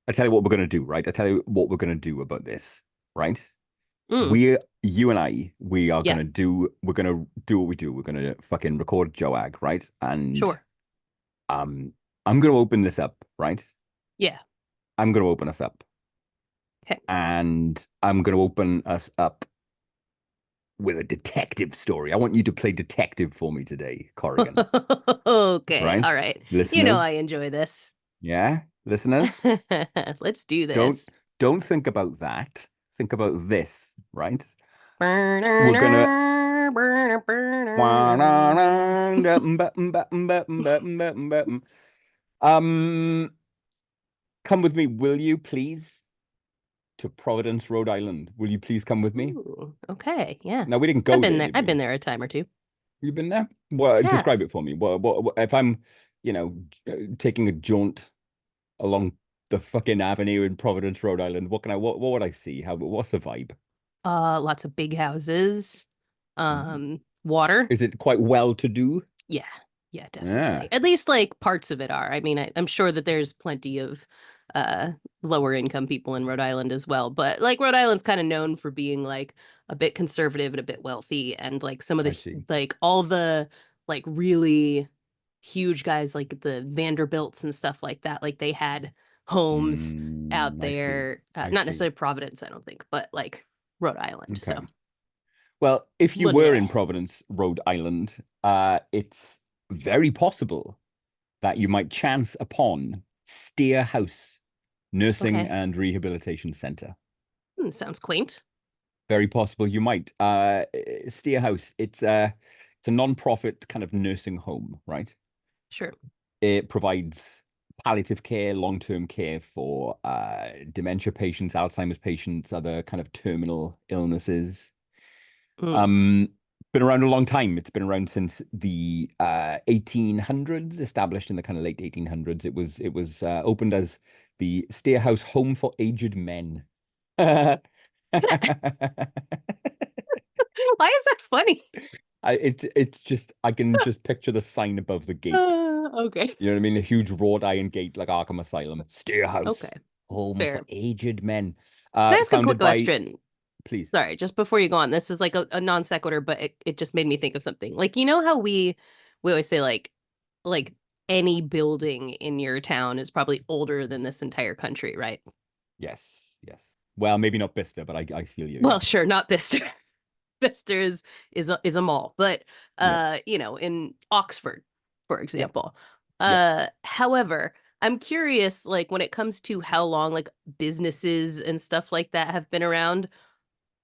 I tell you what we're gonna do, right? I tell you what we're gonna do about this, right? Mm, You and I, yeah, we're gonna do what we do. We're gonna fucking record Joag, right? And sure. um, I'm gonna open this up, right? Yeah. I'm gonna open us up, Okay. and I'm gonna open us up with a detective story. I want you to play detective for me today, Corrigan. Okay. Right? All right. You know I Listeners, enjoy this. yeah, listeners, Let's do don't this. don't think about that. Think about this, right? We're gonna um come with me, will you please, to Providence, Rhode Island. Will you please come with me? Ooh, okay. Yeah. Now we didn't I've go been there, there. did I've been we? there a time or two. You've been there? Well, Yeah. describe it for me. If I'm, taking a jaunt along the fucking avenue in Providence, Rhode Island, what would I see? What's the vibe? Lots of big houses. Mhm. Water. Is it quite well to do? Yeah. Yeah, Yeah, definitely. At least like parts of it are. I mean, I'm sure that there's plenty of uh lower income people in Rhode Island as well, but like Rhode Island's kind of known for being like a bit conservative and a bit wealthy and like some of I the see. like all the like really huge guys like the Vanderbilts and stuff like that, like they had homes out I see. there, I not see. necessarily Providence, I don't think, but like Rhode Island. Okay. So, Well, if you but were in Providence, Rhode Island, it's very possible that you might chance upon Steer House Nursing okay. and Rehabilitation Center. Sounds quaint. Very possible you might. Steer House, it's a non-profit kind of nursing home, right? Sure. It provides palliative care, long-term care for dementia patients, Alzheimer's patients, other kind of terminal illnesses. Mm. Um, been around a long time. It's been around since the 1800s, established in the kind of late 1800s. It was opened as the Steer House Home for Aged Men. Why is that funny? It's just I can just picture the sign above the gate. Okay. You know what I mean? A huge wrought iron gate like Arkham Asylum. Steer Okay. House, home for Fair. aged men. Can I ask a quick Founded by, question? please. Sorry, just before you go on, this is like a non sequitur, but it just made me think of something. Like, you know how we always say like any building in your town is probably older than this entire country, right? Yes, yes. Well, maybe not Bicester, but I feel you. Well, Yeah, sure, not Bicester. Bicester is a mall, but yeah, in Oxford, for yeah, example. yeah. However, I'm curious, like when it comes to how long like businesses and stuff like that have been around,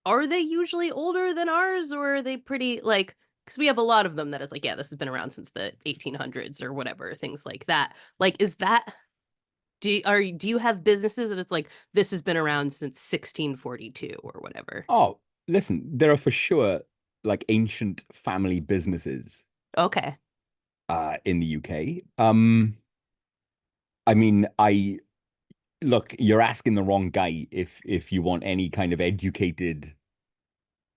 are they usually older than ours, or are they pretty like because we have a lot of them that is like, yeah, this has been around since the 1800s or whatever, things like that. Like, is that do you have businesses that it's like this has been around since 1642 or whatever? Oh, listen, there are for sure like ancient family businesses Okay. in the UK. I mean, I look, you're asking the wrong guy if you want any kind of educated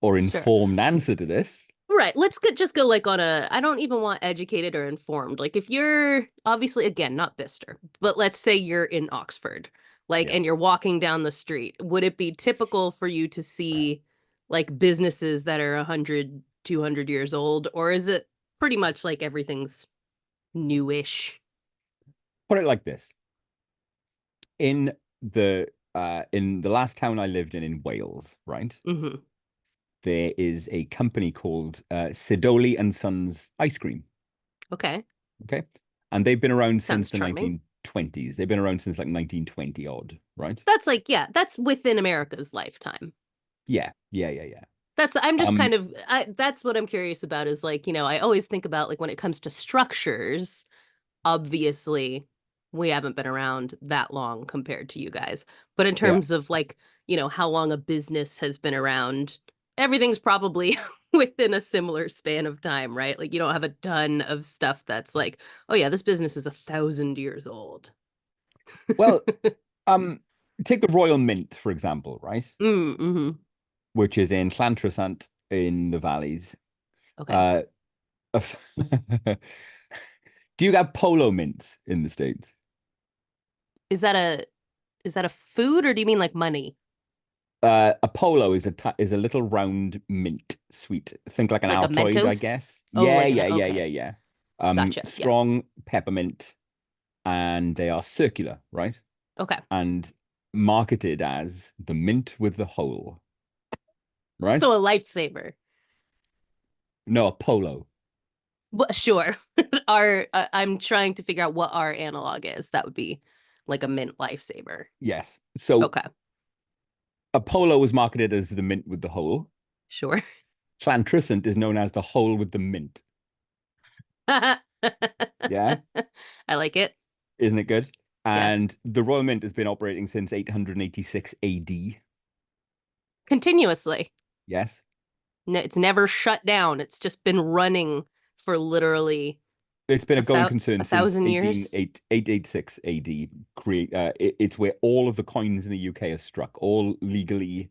or Sure. informed answer to this. Right. Let's just go like on a I don't even want educated or informed. Like if you're obviously again not Bister, but let's say you're in Oxford, like Yeah. and you're walking down the street, would it be typical for you to see like businesses that are 100, 200 years old, or is it pretty much like everything's newish? Put it like this. In in the last town I lived in Wales, right? Mm-hmm. There is a company called Sidoli and Sons Ice Cream. Okay. Okay. And they've been around since Sounds the charming. 1920s. They've been around since like 1920 odd, right? That's like, yeah, that's within America's lifetime. Yeah, yeah, yeah, yeah. That's I'm just Um, kind of that's what I'm curious about is like, I always think about like when it comes to structures, obviously we haven't been around that long compared to you guys. But in yeah. terms of like, how long a business has been around, everything's probably within a similar span of time, right? Like you don't have a ton of stuff that's like, oh yeah, this business is 1,000 years old. Well, um, take the Royal Mint, for example, right? Mm-hmm. Which is in Llantrisant in the valleys. Okay. Uh, do you have polo mints in the States? Is that a is that a food or do you mean like money? A polo is a little round mint sweet. Think like an Like a Altoid, I Mentos? guess. Oh, Yeah, like an yeah, yeah, okay. yeah, yeah. Gotcha. Yeah. Strong peppermint, and they are circular, right? Okay. And marketed as the mint with the hole, right? So a lifesaver. No, a polo. Well, sure. Our I'm trying to figure out what our analog is. That would be like a mint lifesaver. Yes. So Okay. a polo was marketed as the mint with the hole. Sure. Clantricent is known as the hole with the mint. I Yeah, like it. isn't it good? Yes. And the Royal Mint has been operating since 886 AD. Continuously. Yes. It's never shut down. It's just been running for literally It's been a going a concern since thousand years. 886 AD. It's where all of the coins in the UK are struck. All legally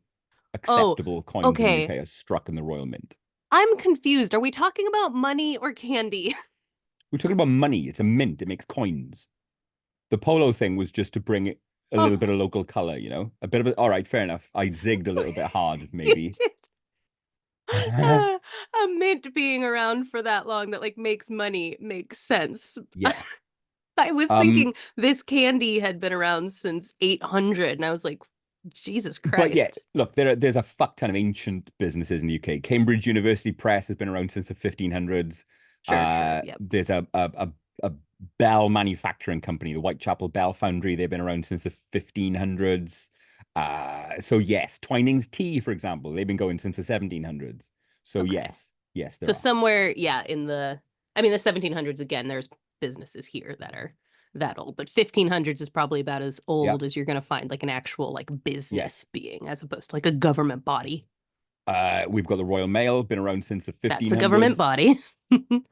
Oh, acceptable coins in the okay. UK are struck in the Royal Mint. I'm confused. Are we talking about money or candy? We're talking about money. It's a mint. It makes coins. The polo thing was just to bring it a little Oh, bit of local color, a bit of it. All right, fair enough. I zigged a little bit hard, you maybe. did. A mint being around for that long that like makes money makes sense. Yeah. I was Um, thinking this candy had been around since 800, and I was like, Jesus but yeah, Christ. look, there's a fuck ton of ancient businesses in the UK. Cambridge University Press has been around since the 1500s. Sure, sure. Yep. There's a bell manufacturing company, the Whitechapel Bell Foundry. They've been around since the 1500s. So yes, Twining's Tea, for example, they've been going since the 1700s. So Okay. yes, So there are. somewhere, yeah, I mean, the 1700s, again, there's businesses here that are that old, but 1500s is probably about as Yeah, old as you're going to find like an actual like yes. business being, as opposed to like a government body. We've got the Royal Mail, been around since the That's a government 1500s. body.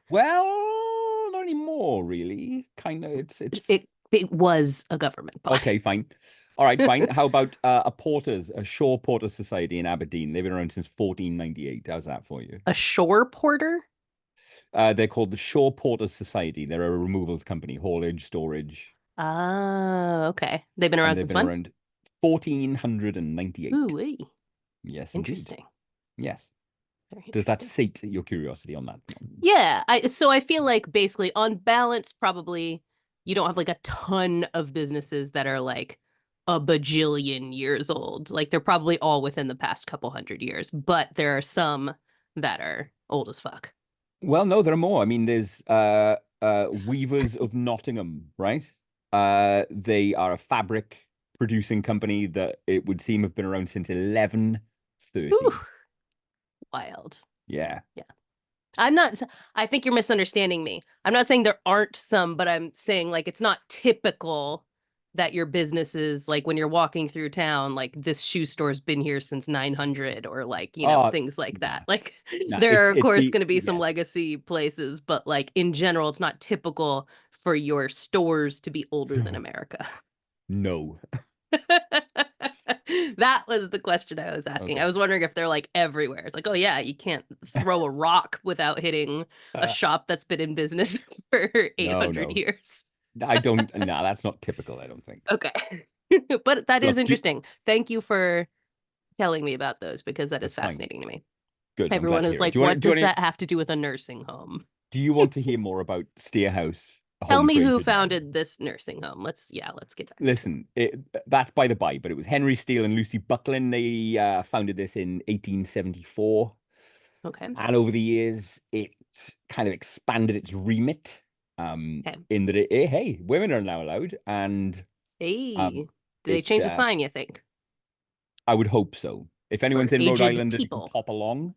Well, not anymore, really. Kind of, it's It was a government okay, body. fine. All right, fine. How about a Shore Porters Society in Aberdeen? They've been around since 1498. How's that for you? A shore porter? They're called the Shore Porters Society. They're a removals company, haulage, storage, Ah, okay. They've been and around they've since been when? around 1498. Ooh, Yes, indeed. interesting. Yes. Very Does that interesting. sate your curiosity on that? Yeah, I feel like basically on balance, probably you don't have like a ton of businesses that are like a bajillion years old. Like they're probably all within the past couple hundred years, but there are some that are old as fuck. Well, no, there are more. I mean, there's Weavers of Nottingham, right? They are a fabric producing company that it would seem have been around since Whew, 1130. wild. Yeah. Yeah. I'm not, I think you're misunderstanding me. I'm not saying there aren't some, but I'm saying like it's not typical that your business is like when you're walking through town, like this shoe store's been here since 900 or like, Oh, things like that. nah, Like nah. there are, of It's course, the going to be some yeah. legacy places, but like in general, it's not typical for your stores to be older than No, America. no. That was the question I was asking. I Okay. was wondering if they're like everywhere. It's like, oh yeah, you can't throw a rock without hitting a Uh, shop that's been in business for no, 800 no. years. I don't. Nah, that's not typical. I don't think. Okay. But that is Look, interesting. Thank you for telling me about those because that is that's fine. fascinating to me. Good. I'm glad Everyone to is hear it. like, Do you want? what Do you does want? that have to do with a nursing home? Do you want to hear more about Steerhouse Tell Home me who Printed Men? founded this nursing home. Let's get back to it. Listen, that's by the by, but it was Henry Steele and Lucy Buckland. They founded this in 1874. Okay. And over the years, it kind of expanded its remit Okay. in that hey, women are now allowed. And Hey, um, did they it, change the sign, you think? I would hope so. If For anyone's in Rhode aged Island and can people. pop along,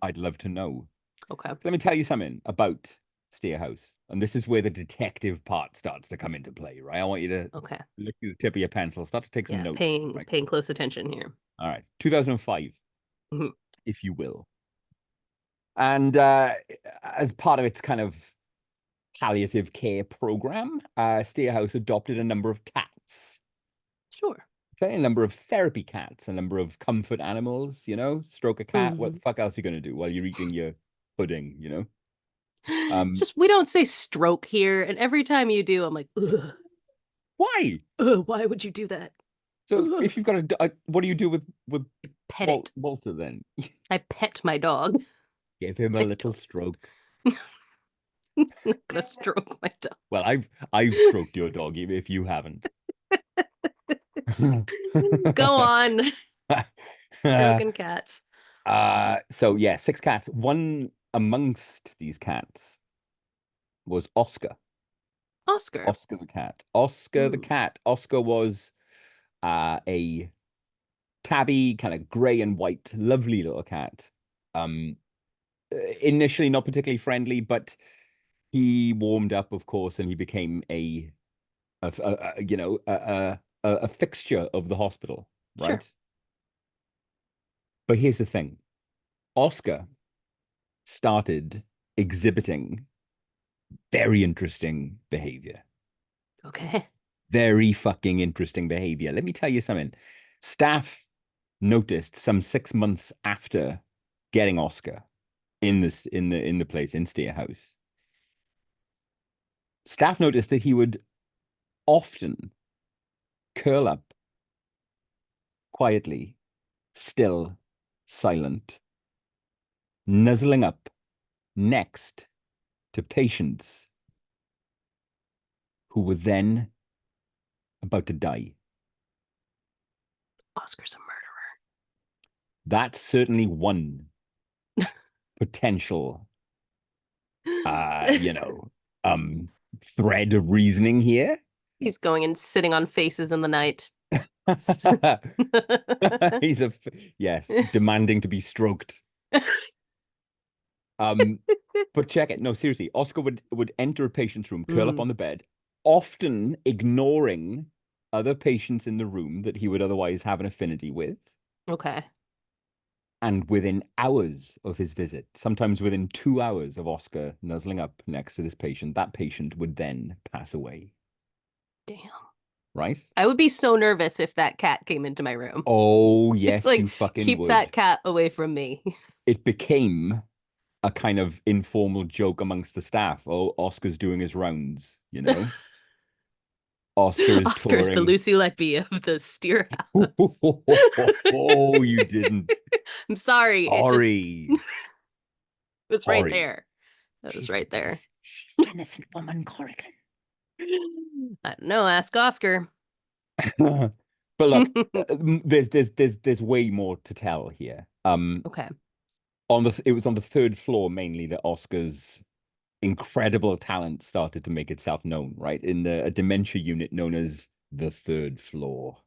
I'd love to know. Okay. So let me tell you something about Steerhouse. And this is where the detective part starts to come into play, right? I want you to Okay. look at the tip of your pencil, start to take some Yeah, notes, paying right? paying close attention here. All right, 2005, Mhm. if you will. And as part of its kind of palliative care program, Steerhouse adopted a number of cats. Sure. Okay, a number of therapy cats, a number of comfort animals, stroke a cat. What the Mhm. fuck else are you going to do while you're eating your pudding? It's Um, just we don't say stroke here, and every time you do, I'm like, ugh. Why? Why would you do that? So if you've got what do you do with Pet it. Walter then? I pet my dog. Give him a I little don't. stroke. I'm not gonna stroke my dog. Well, I've stroked your dog, even if you haven't. Go on. Stroking cats. So yeah, 6 cats. One amongst these cats was Oscar. Oscar. Oscar the cat. Oscar the Ooh, cat. Oscar was a tabby, kind of gray and white, lovely little cat. Um, Initially not particularly friendly, but he warmed up, of course, and he became a fixture of the hospital, sure. right? But here's the thing: Oscar started exhibiting very interesting behavior. Okay. Very fucking interesting behavior. Let me tell you something. Staff noticed some 6 months after getting Oscar in the place in Steer House. Staff noticed that he would often curl up quietly, still, silent, nuzzling up next to patients who were then about to die. Oscar's a murderer. That's certainly one potential, uh, you know, um, thread of reasoning here. He's going and sitting on faces in the night. He's yes, demanding to be stroked. Um, but check it. No, seriously, Oscar would enter a patient's room, curl up Mm, on the bed, often ignoring other patients in the room that he would otherwise have an affinity with. okay. And within hours of his visit, sometimes within 2 hours of Oscar nuzzling up next to this patient, that patient would then pass away. Damn. Right? I would be so nervous if that cat came into my room. Oh, yes, you Like, fucking keep that would. cat away from me. It became a kind of informal joke amongst the staff. Oh, Oscar's doing his rounds, you know? Oscar is Oscar's the touring. Lucy Letby of the Steer House. Oh, you didn't. I'm sorry. It just Sorry. was right Sorry. there. That was right there. She's the innocent woman, Corrigan. I don't know. Ask Oscar. But look, there's way more to tell here. Okay. It was on the third floor mainly that Oscar's incredible talent started to make itself known, right? In a dementia unit known as the third floor.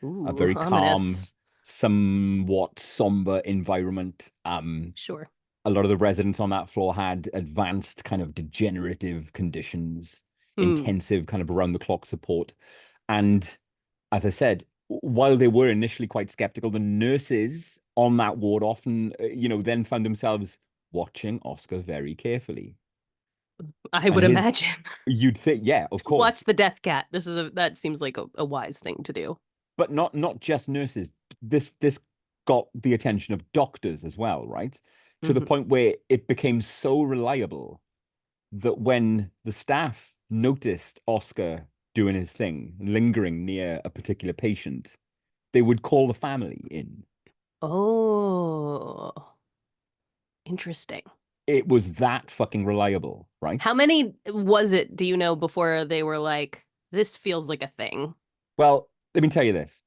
A Ooh, very calm, ominous. somewhat somber environment. Sure. A lot of the residents on that floor had advanced kind of degenerative conditions, Hmm. intensive kind of around the clock support. And as I said, while they were initially quite skeptical, the nurses on that ward often, then found themselves watching Oscar very carefully. I And would imagine. you'd think, yeah, of Watch course, the death cat. That seems like a wise thing to do. but not just nurses. This got the attention of doctors as well, right? To the Hmm. point where it became so reliable that when the staff noticed Oscar doing his thing, lingering near a particular patient, they would call the family in. Oh, interesting. It was that fucking reliable, right? How many was it, do you know, before they were like, this feels like a thing? Well, let me tell you this.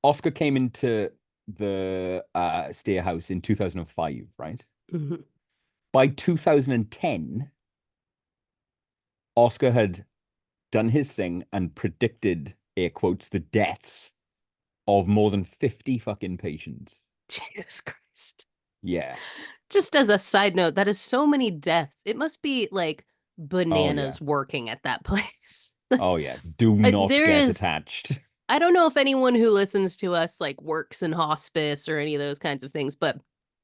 Oscar came into the Steer House in 2005, right? Mhm. By 2010, Oscar had done his thing and predicted, air quotes, the deaths of more than 50 fucking patients. Jesus Christ. Yeah. Just as a side note, that is so many deaths. It must be like Oh, yeah. bananas working at that place. Like, Oh, yeah. Do not there get is, attached. I don't know if anyone who listens to us like works in hospice or any of those kinds of things, but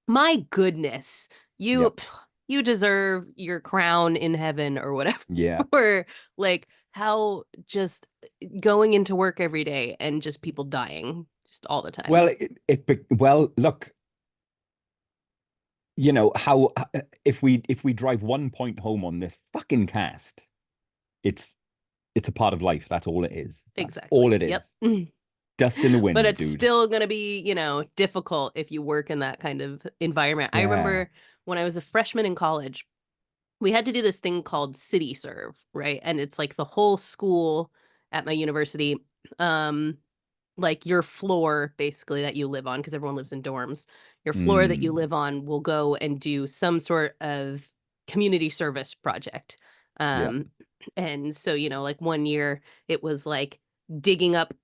my goodness, you Yep. you deserve your crown in heaven or whatever. Yeah. Or like how just going into work every day and just people dying just all the time. Well, well, look, how if we drive one point home on this fucking cast, it's it's a part of life. That's all it is. That's all Exactly. it Yep. is. Dust in the But wind, it's dude. still going to be, difficult if you work in that kind of environment. I Yeah. remember when I was a freshman in college, we had to do this thing called City Serve, right? And it's like the whole school at my university, um, like your floor basically that you live on, because everyone lives in dorms. Your floor that you Mm. live on will go and do some sort of community service project. Yeah. Um, and so, like one year it was like digging up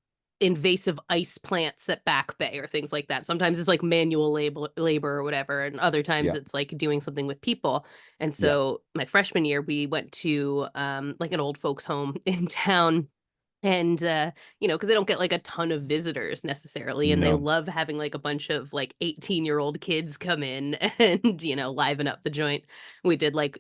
invasive ice plants at Back Bay or things like that. Sometimes it's like manual labor or whatever, and other times Yeah. it's like doing something with people. And Yeah. so my freshman year, we went to like an old folks home in town, and because they don't get like a ton of visitors necessarily, and they No. love having like a bunch of like 18-year-old kids come in and liven up the joint. Did like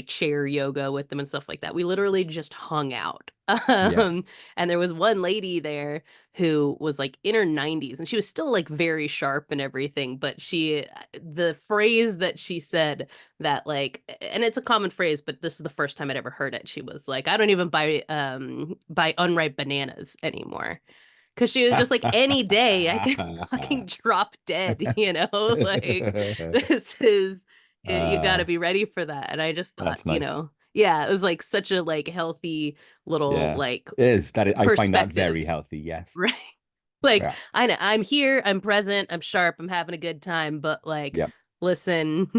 chair yoga with them and stuff like that. We literally just hung out. Yes. And there was one lady there who was like in her 90s, and she was still like very sharp and everything, but the phrase that she said, that like, and it's a common phrase, but this was the first time I'd ever heard it. She was like, I don't even buy unripe bananas anymore. Cause she was just like, any day I can fucking drop dead, like this is you gotta uh, be ready for that. And I just thought, that's nice. yeah, it was like such a like healthy little Yeah. like It is. I find that very perspective, healthy. Yes. right? Like, Yeah. I know I'm here, I'm present, I'm sharp, I'm having a good time, but like, Yeah. listen,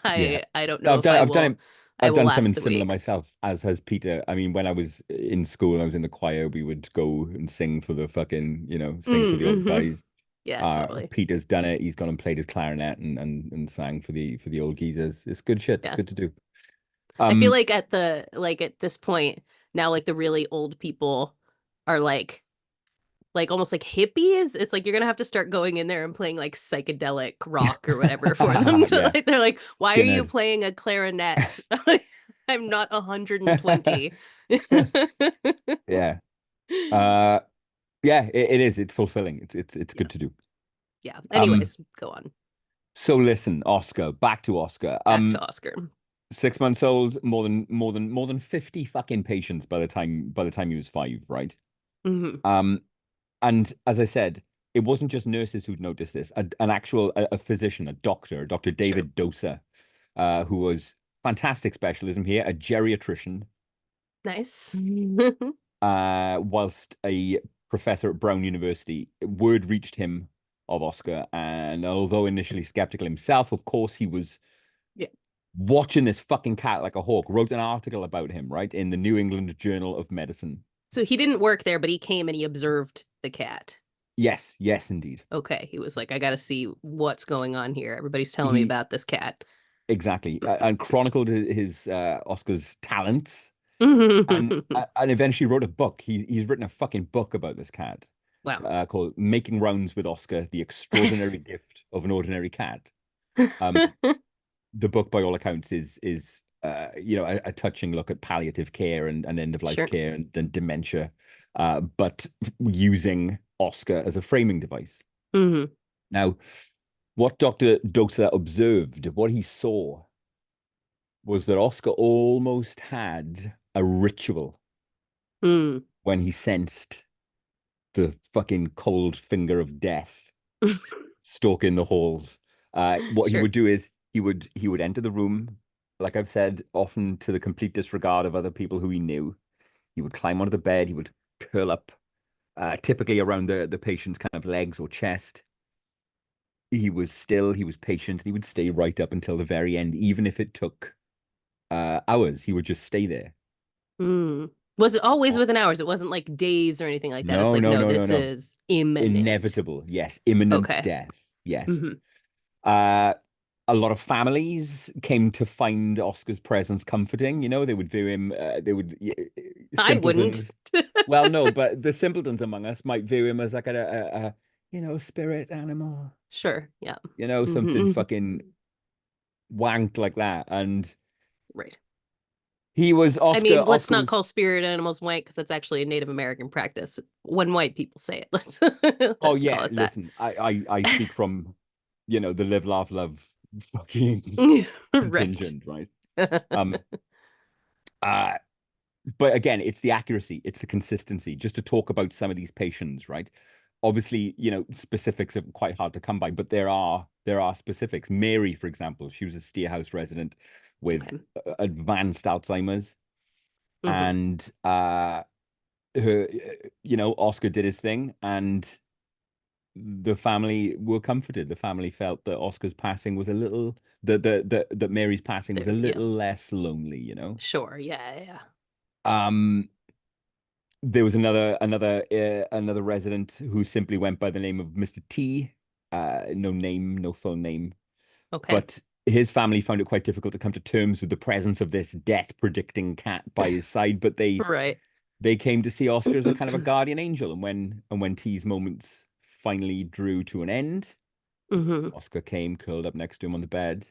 Yeah. I don't No, know if I I've will done something last a similar week. myself, as has Peter. I mean, when I was in school, I was in the choir, we would go and sing for the fucking, sing for the old Mm-hmm. guys. Yeah, totally. Peter's done it. He's gone and played his clarinet and sang for the old geezers. It's good shit. It's Yeah. good to do. I feel Um, like at this point now, like the really old people are like almost like hippies. It's like you're gonna have to start going in there and playing like psychedelic rock or whatever for them to yeah, like, they're like, why are you Skinner. playing a clarinet? I'm not 120. Yeah. Uh, yeah, it is. It's fulfilling. It's Yeah. good to do. Yeah. Um, Anyways, go on. so listen, Oscar, back to Oscar. Back to Oscar. 6 months old, more than 50 fucking patients by the time he was 5, right? Hmm. Um, and as I said, it wasn't just nurses who'd noticed this. An actual a physician, a doctor, Dr. Sure. David Dosa, who was fantastic specialism here, a geriatrician, Nice. whilst a professor at Brown University. Word reached him of Oscar, and although initially skeptical himself, of course he was Yeah. watching this fucking cat like a hawk. Wrote an article about him, right, in the New England Journal of Medicine. So he didn't work there, but he came and he observed the cat. Yes, yes, indeed. Okay. He was like, I got to see what's going on here. Everybody's telling me He about this cat. exactly and chronicled his Oscar's talents, and Wow. and eventually wrote a book. He's written a fucking book about this cat, called "Making Rounds with Oscar: The Extraordinary Gift of an Ordinary Cat." Um, the book, by all accounts, is a touching look at palliative care and end of life Sure. care and dementia, but using Oscar as a framing device. Hmm. Now, what Dr. Dosa observed, what he saw, was that Oscar almost had a ritual Mm. when he sensed the fucking cold finger of death stalking the halls. What he Sure. would do is he would enter the room, like I've said, often to the complete disregard of other people who he knew. He would climb onto the bed. He would curl up, typically around the patient's kind of legs or chest. He was still, he was patient, and he would stay right up until the very end, even if it took hours. He would just stay there. Mm. Was it always Oh, within hours? It wasn't like days or anything like that. It's no, like, no, no, no, no, this no. is imminent. Inevitable. Yes. Imminent Okay. death. Yes. Hmm. Uh, a lot of families came to find Oscar's presence comforting. They would view him, I wouldn't. simpletons. Well, no, but the simpletons among us might view him as like spirit animal, Sure. Yeah. something Hmm. fucking wanked like that. And Right. he was I Oscar. mean, let's Oscar not was, call spirit animals white because that's actually a Native American practice. When white people say it, let's oh let's call yeah, it that. listen, I speak from, the live, laugh, love fucking Right. contingent, right? Um, uh, but again, it's the accuracy, it's the consistency. Just to talk about some of these patients, right? Obviously, specifics are quite hard to come by, but there are specifics. Mary, for example, she was a Steerhouse resident with Okay. advanced Alzheimer's, Hmm. and her, Oscar did his thing, and the family were comforted. The family felt that Oscar's passing was a little that Mary's passing was a Yeah. little less lonely. Sure. Yeah. Yeah. Um, there was another resident who simply went by the name of Mr. T. No name, no full name, Okay. but his family found it quite difficult to come to terms with the presence of this death predicting cat by his side. But they Right. they came to see Oscar as a kind of a guardian angel, and when T's moments finally drew to an end, Hmm. Oscar came, curled up next to him on the bed,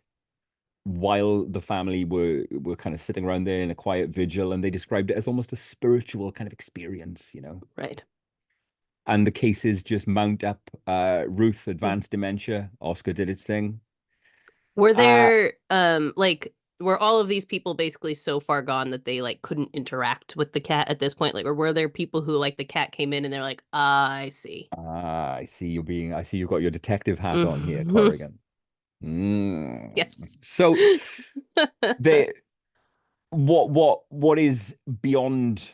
while the family were kind of sitting around there in a quiet vigil, and they described it as almost a spiritual kind of experience. Right. And the cases just mount up. Ruth, Hmm. advanced dementia. Oscar did its thing. Were Uh, there like were all of these people basically so far gone that they like couldn't interact with the cat at this point? Like, or were there people who like the cat came in and they're like, I see. I see you've got your detective hat on here, Mhm. Corrigan. Mm. Yes. So there, what is beyond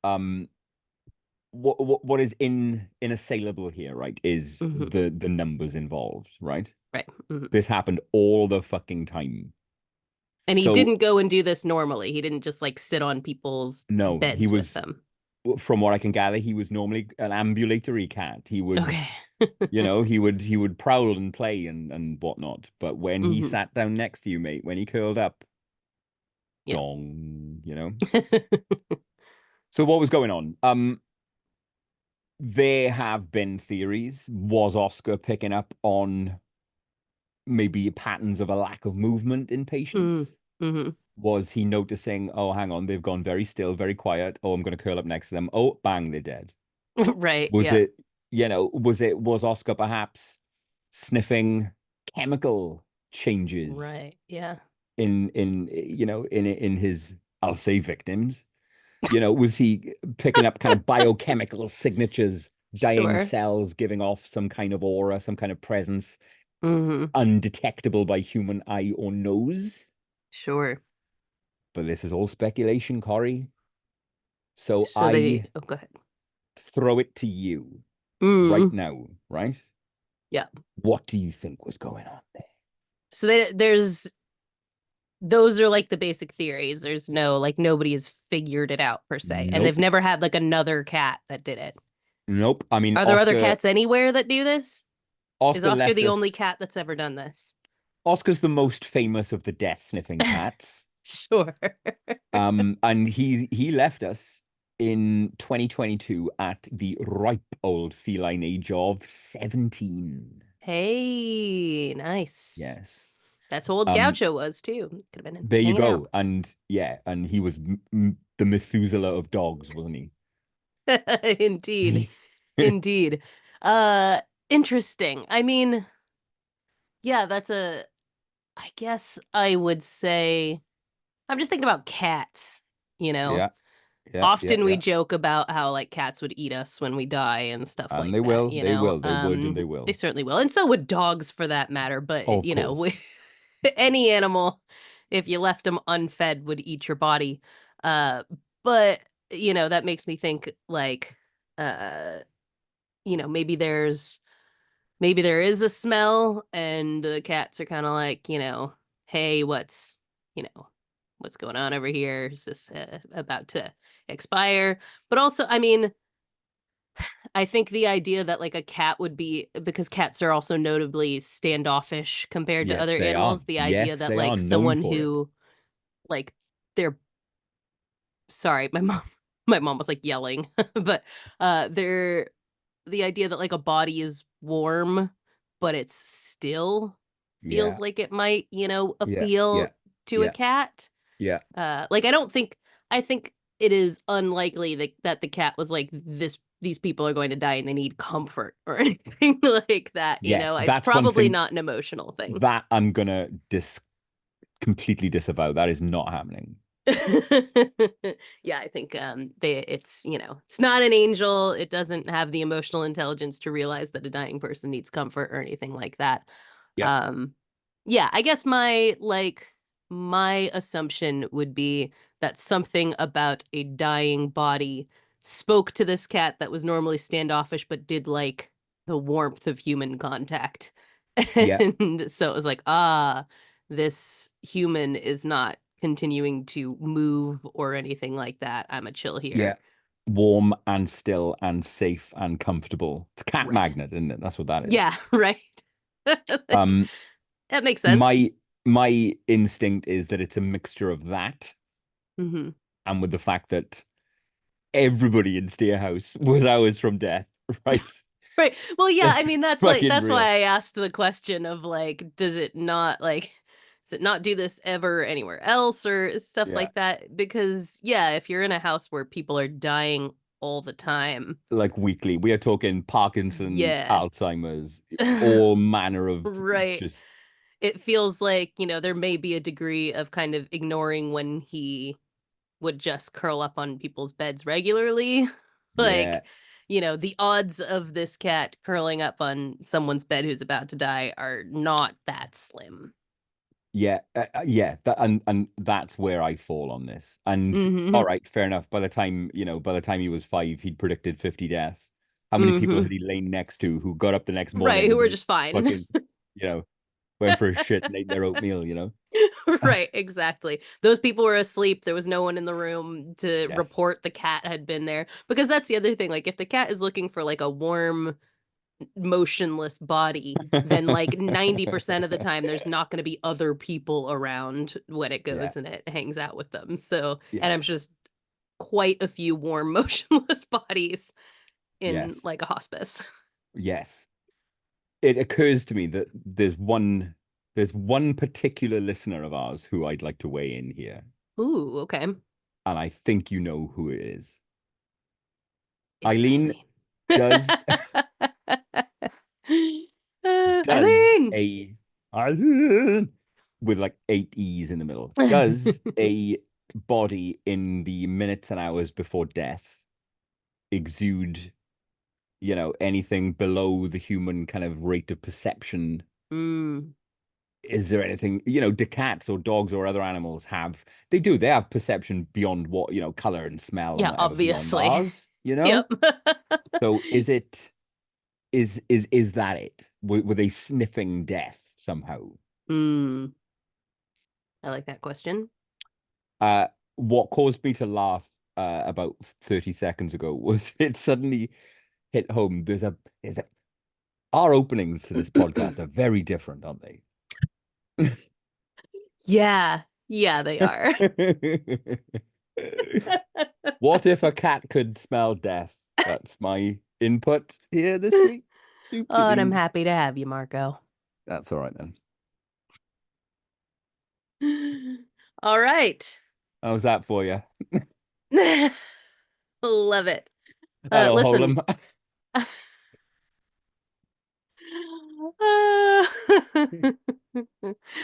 um what is inassailable here, right, is Hmm. the numbers involved, right? Right. Hmm. This happened all the fucking time. And he So didn't go and do this normally. He didn't just like sit on people's no, he beds with was, them. from what I can gather, he was normally an ambulatory cat. He would, Okay. he would prowl and play and whatnot. But when he Hmm. sat down next to you, mate, when he curled up, Yeah. dong. So what was going on? There have been theories. Was Oscar picking up on maybe patterns of a lack of movement in patients? Mm-hmm. Was he noticing, oh, hang on, they've gone very still, very quiet. Oh, I'm going to curl up next to them. Oh, bang, they're dead. Right. Was Yeah. it, was Oscar perhaps sniffing chemical changes Right. Yeah. in his, I'll say, victims? Was he picking up kind of biochemical signatures, dying Sure. cells giving off some kind of aura, some kind of presence, Hmm. undetectable by human eye or nose? Sure. But this is all speculation, Corey. So So they, I oh, go ahead. throw it to you right Mm, now, right? yeah. What do you think was going on there? So there's those are like the basic theories. There's no like nobody has figured it out per se, and they've Nope. never had like another cat that did it. Nope. I mean, Are there other Oscar cats anywhere that do this? Is Oscar Oscar left the only us. cat that's ever done this? Oscar's the most famous of the death sniffing cats. Sure. And he left us in 2022 at the ripe old feline age of 17. Hey, nice. Yes. That's how old Um, Gaucho was too. Could have been there you hanging out. go. And yeah, and he was the Methuselah of dogs, wasn't Indeed. he? Indeed. Uh, interesting. I mean, yeah, that's a, I guess I would say, I'm just thinking about cats, you know. Yeah, yeah, yeah, Often we yeah. joke about how like cats would eat us when we die and stuff And like they that, will, they will, they would, and they They will. certainly will. And so would dogs for that matter, Oh, but of course. any animal if you left them unfed would eat your body. But that makes me think like uh maybe there is a smell and the cats are kind of like, hey, what's going on over here? Is this about to expire? But also, I mean, I think the idea that like a cat would be, because cats are also notably standoffish compared to Yes, other they are. animals, the idea Yes, that they are like known someone for it. who like they're sorry, my mom was like yelling, but they're the idea that like a body is warm, but it's still feels Yeah, like it might, yeah, yeah, appeal to a yeah, cat. yeah. Like I think it is unlikely that the cat was like these people are going to die and they need comfort or anything like that, Yes, It's that's one probably thing not an emotional thing. that I'm gonna completely disavow. That is not happening. Yeah, I think it's, it's not an angel. It doesn't have the emotional intelligence to realize that a dying person needs comfort or anything like that. Yep. Um yeah, I guess my assumption would be that something about a dying body spoke to this cat that was normally standoffish but did like the warmth of human contact. Yeah. And so it was like, this human is not continuing to move or anything like that. I'm a chill Yeah. here. Warm and still and safe and comfortable. It's a cat Right. magnet, isn't it? That's what that is. Yeah, right. Like, Um, that makes sense. my instinct is that it's a mixture of that Hmm. and with the fact that everybody in Steerhouse was hours from death, right? Right. Well, yeah, That's I mean fucking that's why real. I asked the question of like, does it not do this ever anywhere else or stuff Yeah. like that? Because yeah, if you're in a house where people are dying all the time, Like weekly. We are talking Parkinson's, yeah. Alzheimer's, all manner of Right. just It feels like, there may be a degree of kind of ignoring when he would just curl up on people's beds regularly. yeah. Like, the odds of this cat curling up on someone's bed who's about to die are not that slim. Yeah, yeah, and that's where I fall on this. And all Hmm. right, fair enough. By the time he was 5, he'd predicted 50 deaths. How many people Hmm. had he lain next to who got up the next Right, morning who and are just just fine. fucking, you know, went for a shit and ate their oatmeal? Right, exactly. Those people were asleep. There was no one in the room to Yes. report the cat had been there. Because that's the other thing. Like, if the cat is looking for like a warm, motionless body, then like 90% of the time there's not going to be other people around when it Yeah. goes and it hangs out with them. So, and I'm Yes. just quite a few warm motionless bodies in Yes. like a hospice. Yes. It occurs to me that there's one particular listener of ours who I'd like to weigh in here, Ooh, okay. and I think you know who it is. Is it Eileen does does Eileen? a with like 8 E's in the middle. Does a body in the minutes and hours before death exude, anything below the human kind of rate of perception? Mm, Is there anything, do cats or dogs or other animals have? They have perception beyond what, color and smell and yeah, whatever beyond obviously. ours, Yep. So is that it? Were they sniffing death somehow? Mm, I like that question. Uh, what caused me to laugh about 30 seconds ago was it suddenly hit home. There's a our openings to this podcast are very different, aren't they? Yeah. Yeah, they are. What if a cat could smell death? That's my input here this week. Doop de Oh, and I'm doo. happy to have you, Marco. That's all right then. All right. How's that for you? Love it. That'll hold Listen. them.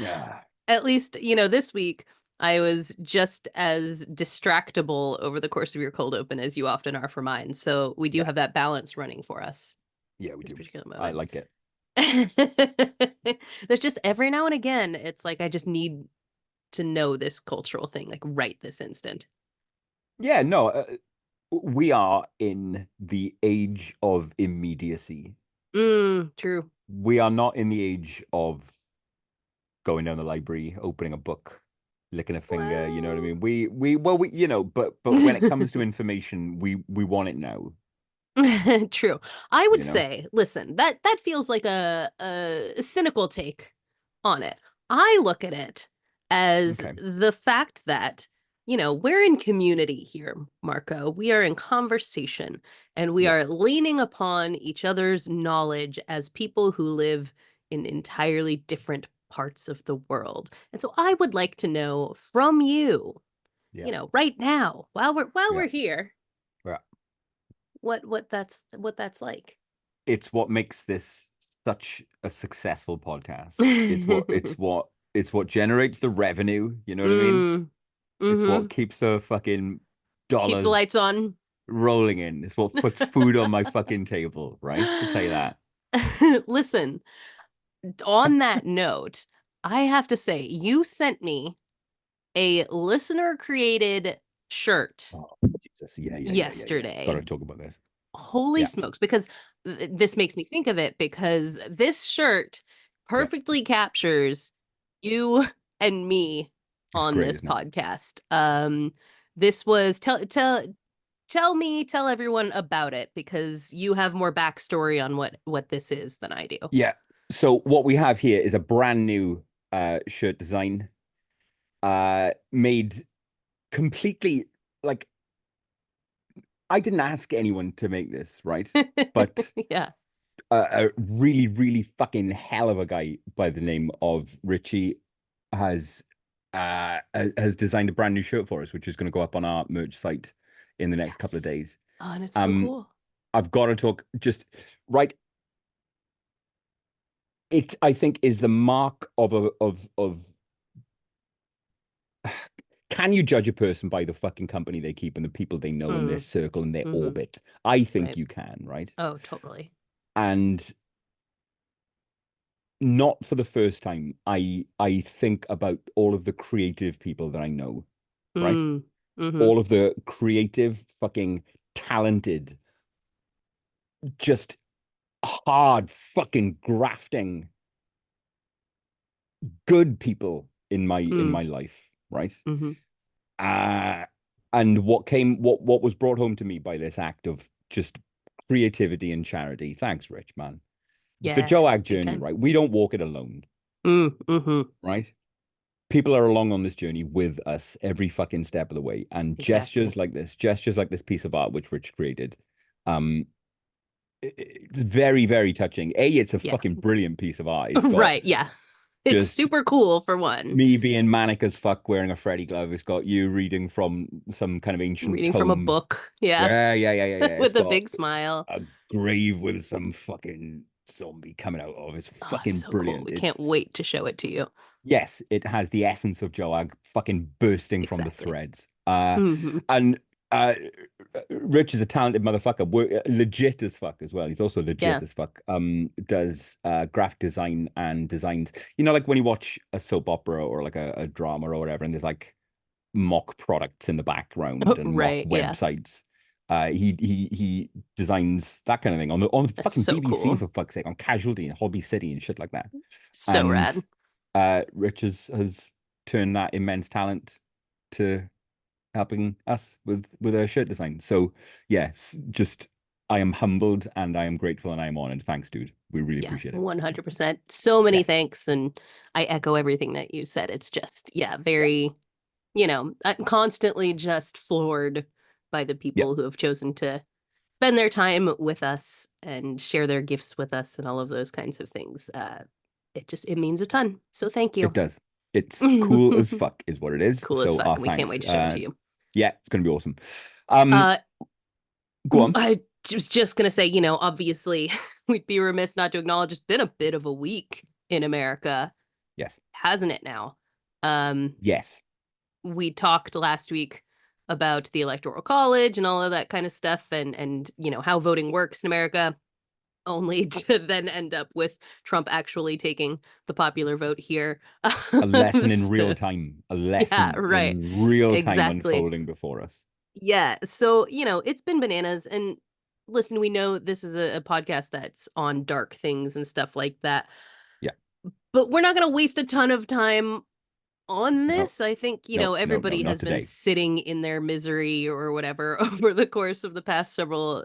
Yeah. At least, this week I was just as distractible over the course of your cold open as you often are for mine. So we do Yeah. have that balance running for us Yeah, we this do. particular I moment. like it. There's just every now and again, it's like I just need to know this cultural thing, like right this instant. Yeah, no, we are in the age of immediacy. True. We are not in the age of going down the library, opening a book, licking a finger. You know what I Well, mean? But when it comes to information, we want it now. true. I would You know? say, listen, that feels like a cynical take on it. I look at it as Okay. the fact that, we're in community here, Marco. We are in conversation and we Yeah. are leaning upon each other's knowledge as people who live in entirely different parts of the world. And so I would like to know from you, Yeah. right now, while we're Yeah. here, Yeah. what that's like. It's what makes this such a successful podcast. It's what generates the revenue. You know what I mean? Mm, It's Mm-hmm. what keeps the fucking Keeps the lights dollars on. rolling in. It's what puts food on my fucking table, right? I'll tell you that. Listen, on that note, I have to say, you sent me a listener created shirt Oh, Jesus. Yeah. yesterday. Gotta talk about this. Holy Yeah, smokes, because this makes me think of it because this shirt yeah. perfectly captures you and me It's on great, this isn't it? podcast. This was tell everyone about it because you have more backstory on what this is than I do. Yeah. So what we have here is a brand new shirt design made completely like I didn't ask anyone to make this, right? But Yeah. a really, really fucking hell of a guy by the name of Richie has has designed a brand new shirt for us, which is going to go up on our merch site in the next couple of Yes. days. Oh, and it's so Um, cool. I've got to talk just right. It I think is the mark of can you judge a person by the fucking company they keep and the people they know in their Mm, circle and their hmm. orbit? I think Right. you can, right? Oh, totally. And not for the first time, I think about all of the creative people that I know, right? Mm, hmm. All of the creative, fucking talented, just hard fucking grafting, good people in Mm, my life, right? hmm. Uh and what was brought home to me by this act of just creativity and charity. Thanks, Rich, man. The Yeah, Joag big journey, time. right? We don't walk it alone, Mm, hmm. right? People are along on this journey with us every fucking step of the way. And Exactly. gestures like this piece of art which Rich created, um, it's very, very touching. It's a Yeah. fucking brilliant piece of art. It's got Right. Yeah. It's just super cool for one. me being manic as fuck wearing a Freddy glove. It's got you reading from some kind of ancient Reading from a tome. book. Yeah. Yeah. It's With a got big smile. a grave with some fucking zombie coming out of. It's Oh, it's fucking so cool. brilliant. We can't It's wait to show it to you. yes, it has the essence of Joag fucking bursting from the Exactly. threads. Hmm. And Rich is a talented motherfucker. Legit as fuck as well. He's also Yeah. legit as fuck. Does graphic design and designs. You know, like when you watch a soap opera or like a drama or whatever, and there's like mock products in the background and mock Right. Yeah. websites. He designs that kind of thing on the That's fucking so BBC cool. for fuck's sake, on Casualty and Hobby City and shit like that. So And rad. Rich has turned that immense talent to helping us with our shirt design. So yes, just I am humbled and I am grateful and I am honored. Thanks, dude. We really Yeah. appreciate it. 100%. So many Yes. thanks. And I echo everything that you said. It's just, yeah, Yeah. very, I'm constantly just floored by the Yeah. people who have chosen to spend their time with us and share their gifts with us and all of those kinds of things. It means a ton. So thank It you. does. It's cool as fuck, is what it is. Cool as So fuck. our And we can't wait thanks. to show it to you. Yeah, it's gonna be awesome. Uh, Go on. I was just gonna say, obviously, we'd be remiss not to acknowledge it's been a bit of a week in America, Yes. hasn't it now? Um, Yes. we talked last week about the Electoral College and all of that kind of stuff and how voting works in America, only to then end up with Trump actually taking the popular vote here. A lesson in real So, time. A yeah, lesson right. in real time Exactly. unfolding before us. Yeah. So, it's been bananas. And listen, we know this is a podcast that's on dark things and stuff like that, Yeah. but we're not going to waste a ton of time on No. this. I think, No, everybody not has been today. sitting in their misery or whatever over the course of the past several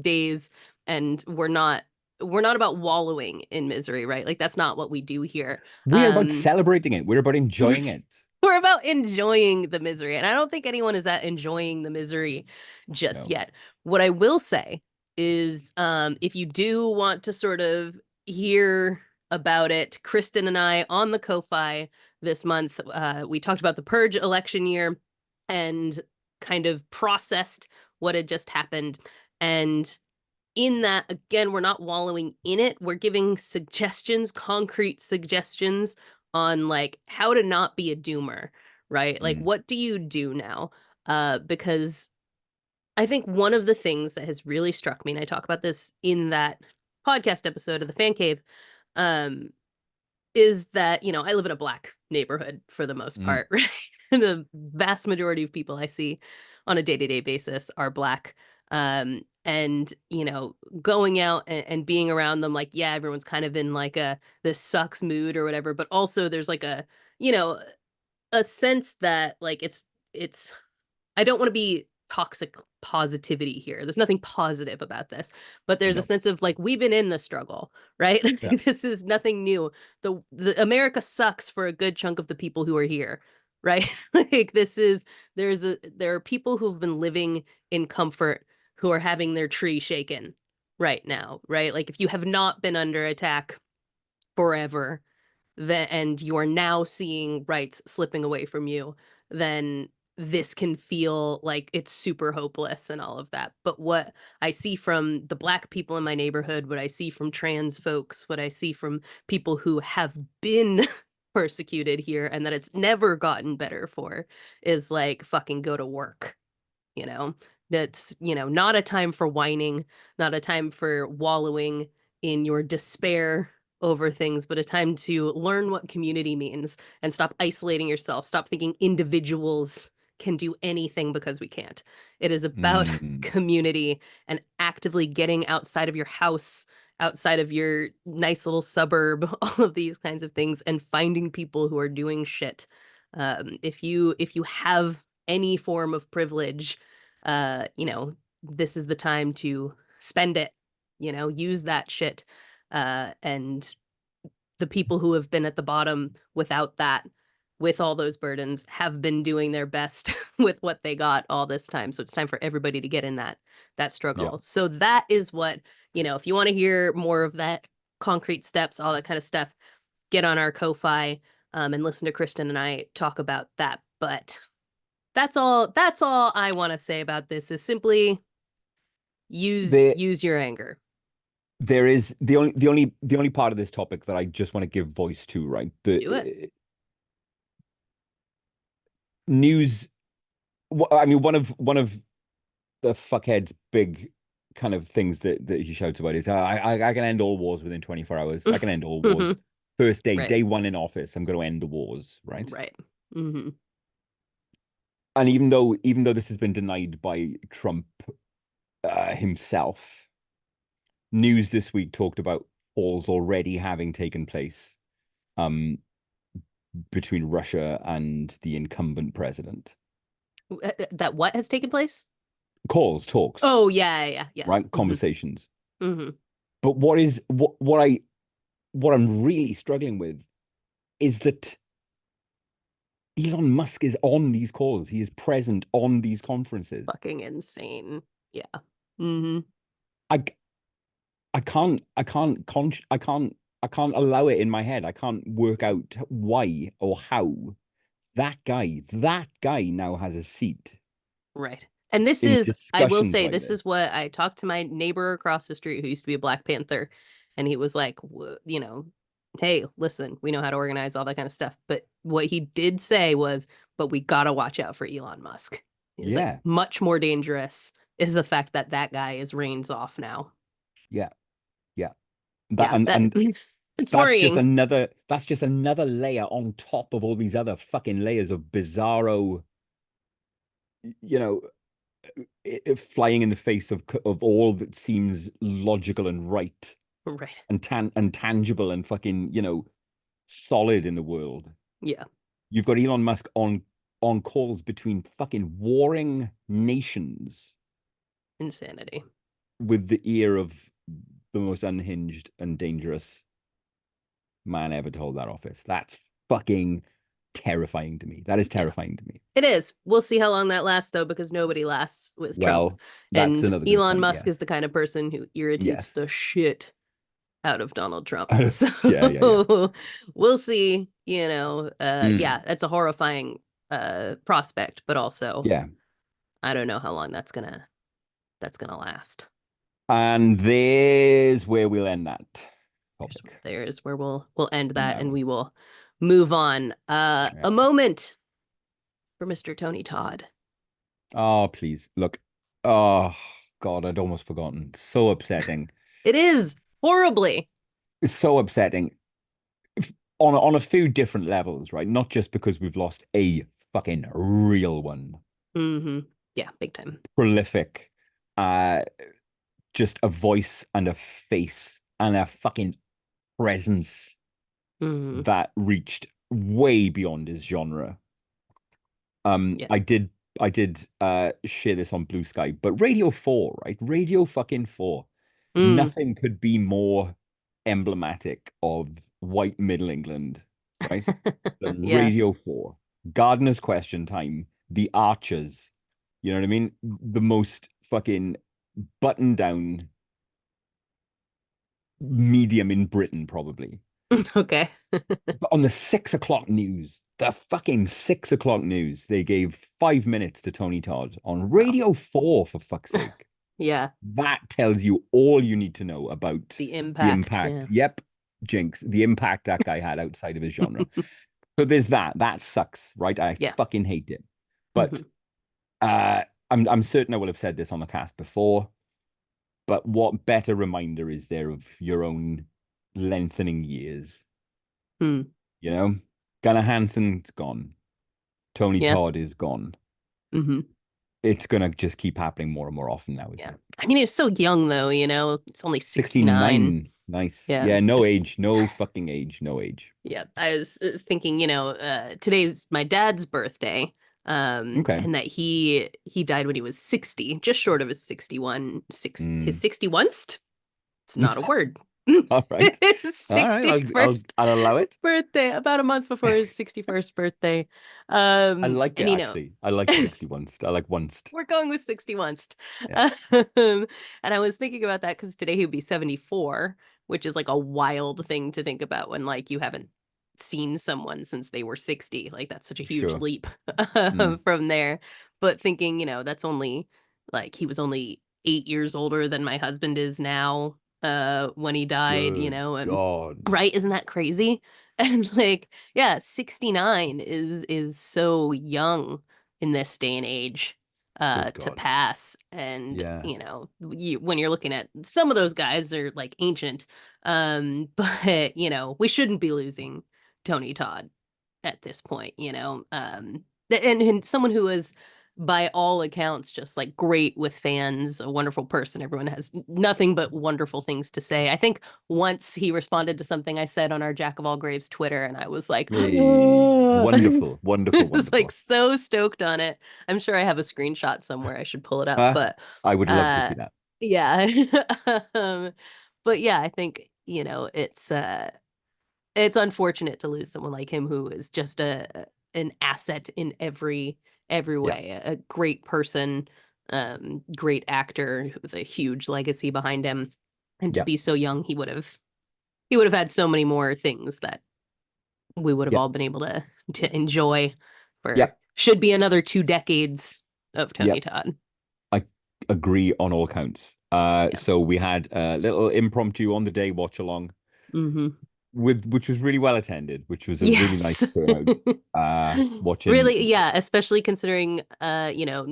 days. And we're not about wallowing in misery, right? Like that's not what we do here. We are about Um celebrating it. We're about enjoying it. we're about enjoying the misery. And I don't think anyone is at enjoying the misery just No. yet. What I will say is if you do want to sort of hear about it, Kristen and I on the Ko-Fi this month, we talked about the Purge election year and kind of processed what had just happened. And in that, again, we're not wallowing in it. We're giving suggestions, concrete suggestions on like how to not be a doomer, right? Like, Mm. what do you do now? Because I think one of the things that has really struck me, and I talk about this in that podcast episode of the Fancave, um, is that, you know, I live in a Black neighborhood for the most Mm. part, right? The vast majority of people I see on a day-to-day basis are Black. And, you know, going out and being around them, like, yeah, everyone's kind of in like a this sucks mood or whatever, but also there's like a, you know, a sense that like it's I don't want to be toxic positivity here. There's nothing positive about this, but there's a No. sense of like we've been in the struggle, right? Yeah. This is nothing new. The America sucks for a good chunk of the people who are here, right? Like there are people who've been living in comfort who are having their tree shaken right now, right? Like if you have not been under attack forever, and you are now seeing rights slipping away from you, then this can feel like it's super hopeless and all of that. But what I see from the Black people in my neighborhood, what I see from trans folks, what I see from people who have been persecuted here and that it's never gotten better for is like fucking go to work, you know? That's, you know, not a time for whining, not a time for wallowing in your despair over things, but a time to learn what community means and stop isolating yourself. Stop thinking individuals can do anything because we can't. It is about Mm. community and actively getting outside of your house, outside of your nice little suburb, all of these kinds of things, and finding people who are doing shit. If you have any form of privilege, you know, this is the time to spend it, you know, use that shit. And the people who have been at the bottom without that, with all those burdens, have been doing their best with what they got all this time. So it's time for everybody to get in that Yeah. struggle. So that is what, you know, if you want to hear more of that, concrete steps, all that kind of stuff, get on our Ko-Fi, and listen to Kristen and I talk about that. But that's all I want to say about this is simply There, use your anger. there is the only part of this topic that I just want to give voice to, right? Do it. The news. I mean, one of the fuckhead's big kind of things that he shouts about is I can end all wars within 24 hours. I can end all wars. First day, Right. day one in office, I'm going to end the wars, right? Right. Mm-hmm. And even though this has been denied by Trump himself, news this week talked about wars already having taken place um, between Russia and the incumbent president. That what has taken place? Calls, talks, Oh yeah. Yes. right? Conversations. Mm-hmm. But what I'm really struggling with is that Elon Musk is on these calls. He is present on these conferences. Fucking insane. Yeah. Mm-hmm. I I can't allow it in my head. I can't work out why or how that guy now has a seat Right. And this in is, I will discussions say, like this is this. what I talked to my neighbor across the street who used to be a Black Panther. And he was like, you know, hey, listen, we know how to organize all that kind of stuff. But what he did say was, but we got to watch out for Elon Musk. He's like, Yeah, much more dangerous is the fact that that guy is reins off now. yeah, yeah. That Yeah, that and it's worrying. that's just another layer on top of all these other fucking layers of bizarro, you know, flying in the face of all that seems logical and right Right. and tangible and fucking, solid in the world. Yeah. You've got Elon Musk on calls between fucking warring nations Insanity. with the ear of the most unhinged and dangerous man ever to hold that office. That's fucking terrifying to me. That is Yeah. terrifying to me. It is. We'll see how long that lasts, though, because nobody lasts with Trump. Well, that's And another good Elon point. Musk Yes. is the kind of person who irritates Yes. the shit out of Donald Trump. Yeah. So we'll see, Mm. yeah, that's a horrifying prospect, but also Yeah. I don't know how long that's gonna last. And there's where we'll end that topic There's where we'll end for that and now. we will move on. A Yeah. moment for Mr. Tony Todd. Oh, please. Look. Oh, God, I'd almost forgotten. So upsetting. It is horribly. It's so upsetting on a few different levels, right? Not just because we've lost a fucking real one. Mm-hmm. Yeah, big time. Prolific. Uh, just a voice and a face and a fucking presence that reached way beyond his genre. Yeah. I did share this on Blue Sky, but Radio 4, right? Radio fucking 4. Nothing could be more emblematic of white Middle England, right? Than Yeah. Radio 4. Gardener's Question Time, The Archers. You know what I mean? The most fucking button down medium in Britain, probably. Okay. But on the 6 o'clock news, the fucking 6 o'clock news, they gave 5 minutes to Tony Todd on Radio 4, for fuck's sake. Yeah. That tells you all you need to know about The the impact. impact. Yeah. Yep, Jinx, the impact that guy had outside of his genre. So there's that. That sucks, right? I fucking hate it. But I'm certain I will have said this on the cast before. But what better reminder is there of your own lengthening years? You know, Gunnar Hansen's gone. Tony Todd is gone. It's gonna just keep happening more and more often now, isn't it? I mean, he was so young though, you know. It's only 69. Nice. Yeah. Yeah, no age, no fucking age, no age. Yeah, I was thinking, you know, today's my dad's birthday. Okay. And that he died when he was 60, just short of his 61, his 61st. It's not a word. All right. His 61st I'll allow it. birthday, about a month before his 61st birthday. I like it, and, actually. I like 61st. I like once. We're going with 61st. Yeah. And I was thinking about that because today he would be 74, which is like a wild thing to think about when like you haven't seen someone since they were 60. Like that's such a huge leap from there. But thinking, you know, that's only like he was only 8 years older than my husband is now when he died, you know, and right, isn't that crazy? And like, yeah, 69 is so young in this day and age to pass. And you know, when you're looking at some of those guys are like ancient, but you know, we shouldn't be losing Tony Todd at this point, you know, and someone who is by all accounts just like great with fans, a wonderful person. Everyone has nothing but wonderful things to say. I think once he responded to something I said on our Jack of All Graves Twitter, and I was like, wonderful, wonderful. I was like so stoked on it. I'm sure I have a screenshot somewhere. I should pull it up, but I would love to see that. Yeah. But yeah, I think, you know, it's unfortunate to lose someone like him who is just an asset in every way. A great person, great actor with a huge legacy behind him, and to be so young, he would have had so many more things that we would have all been able to enjoy for should be another 2 decades of Tony Todd. I agree on all counts. So we had a little impromptu on the day watch along. Which was really well attended, which was a really nice turnout. Watching really, especially considering you know,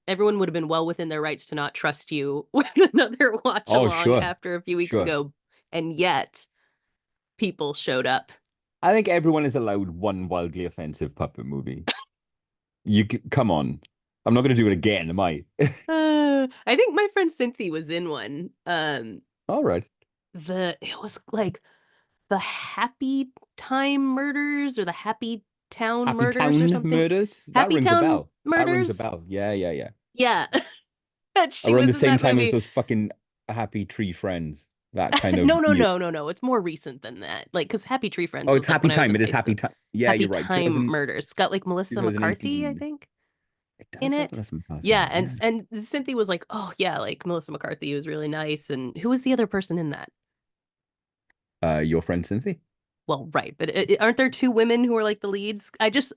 everyone would have been well within their rights to not trust you with another watch along after a few weeks ago, and yet people showed up. I think everyone is allowed one wildly offensive puppet movie. Come on. I'm not going to do it again, am I? I think my friend Cynthia was in one. All right. It was like the Happy Time Murders or the Happy Town Murders or something. Happy Town Murders. That rings a bell. Yeah. Yeah. Around the same time as those fucking Happy Tree Friends. That kind of No. It's more recent than that. Like, because Happy Tree Friends. Oh, it's Happy Time. It is Happy Time. Yeah, you're right. Happy Time Murders. It's got like Melissa McCarthy, I think. In it. Yeah, and Cynthia was like, oh yeah, like Melissa McCarthy was really nice. And who was the other person in that? Your friend Cynthia? Well, right, but aren't there 2 women who are like the leads? Was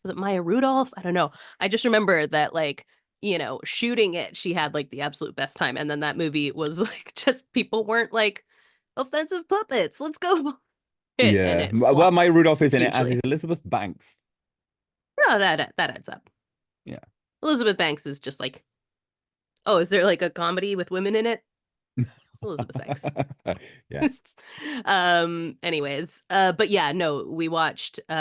it Maya Rudolph? I don't know. I just remember that, like, you know, shooting it, she had like the absolute best time, and then that movie was like just people weren't like offensive puppets. Let's go. Well, Maya Rudolph is in it, as is Elizabeth Banks. No, that adds up. Yeah. Elizabeth Banks is just like, oh, is there like a comedy with women in it? Elizabeth Banks. Yeah. Anyways, but yeah, no, we watched the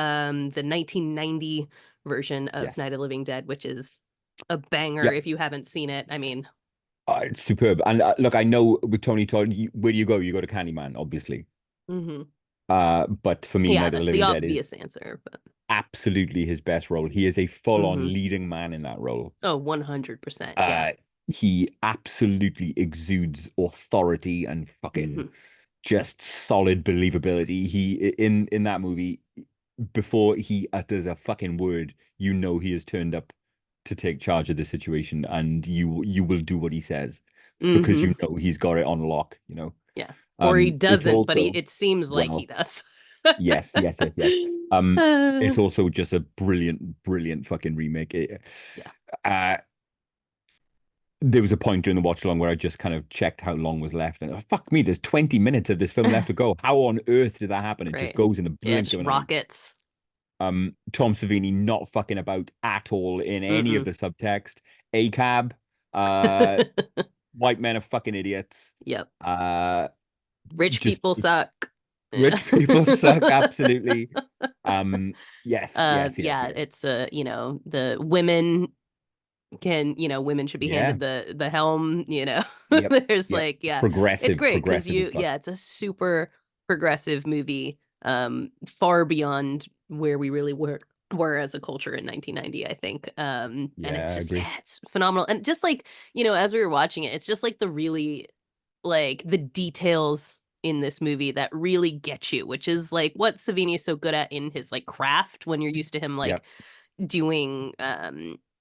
1990 version of Yes. Night of the Living Dead, which is a banger Yeah. if you haven't seen it. I mean, It's superb. And look, I know with Tony Todd, where do you go? You go to Candyman, obviously. mhm. But for me, Yeah, Night of the that's the Living Dead obvious is answer, but absolutely his best role. He is a full-on mhm. leading man in that role. Oh, 100%. Yeah. Uh, he absolutely exudes authority and fucking Mhm. just solid believability. He in that movie, before he utters a fucking word, you know he has turned up to take charge of the situation, and you will do what he says because you Mhm. know he's got it on lock, you know. Yeah. Or he It's doesn't, but also, it seems like he well, does. yes, yes, yes, yes. It's Uh, also just a brilliant, brilliant fucking remake. yeah. Uh, there was a point during the watch along where I just kind of checked how long was left, and fuck me, there's 20 minutes of this film left to go. How on earth did that happen? It just Right. goes in the Yeah, blink just of an eye. rockets. Tom Savini not fucking about at all in any of Mm-mm. the subtext. ACAB, uh, white men are fucking idiots. Yep. Uh, Rich just people suck. Yeah. rich people suck, absolutely. Yes, yes, yes, Yeah, yes. it's the women women should be Yeah. handed the helm, Yep. There's Yep. like, yeah, it's Progressive, great because progressive as fuck. it's a super progressive movie, far beyond where we really were as a culture in 1990, I think. And Yeah, it's I just, agree. yeah, it's phenomenal. And just like, as we were watching it, it's just like the really like the details in this movie that really get you, which is like what Savini is so good at in his like craft when you're used to him like Yep. doing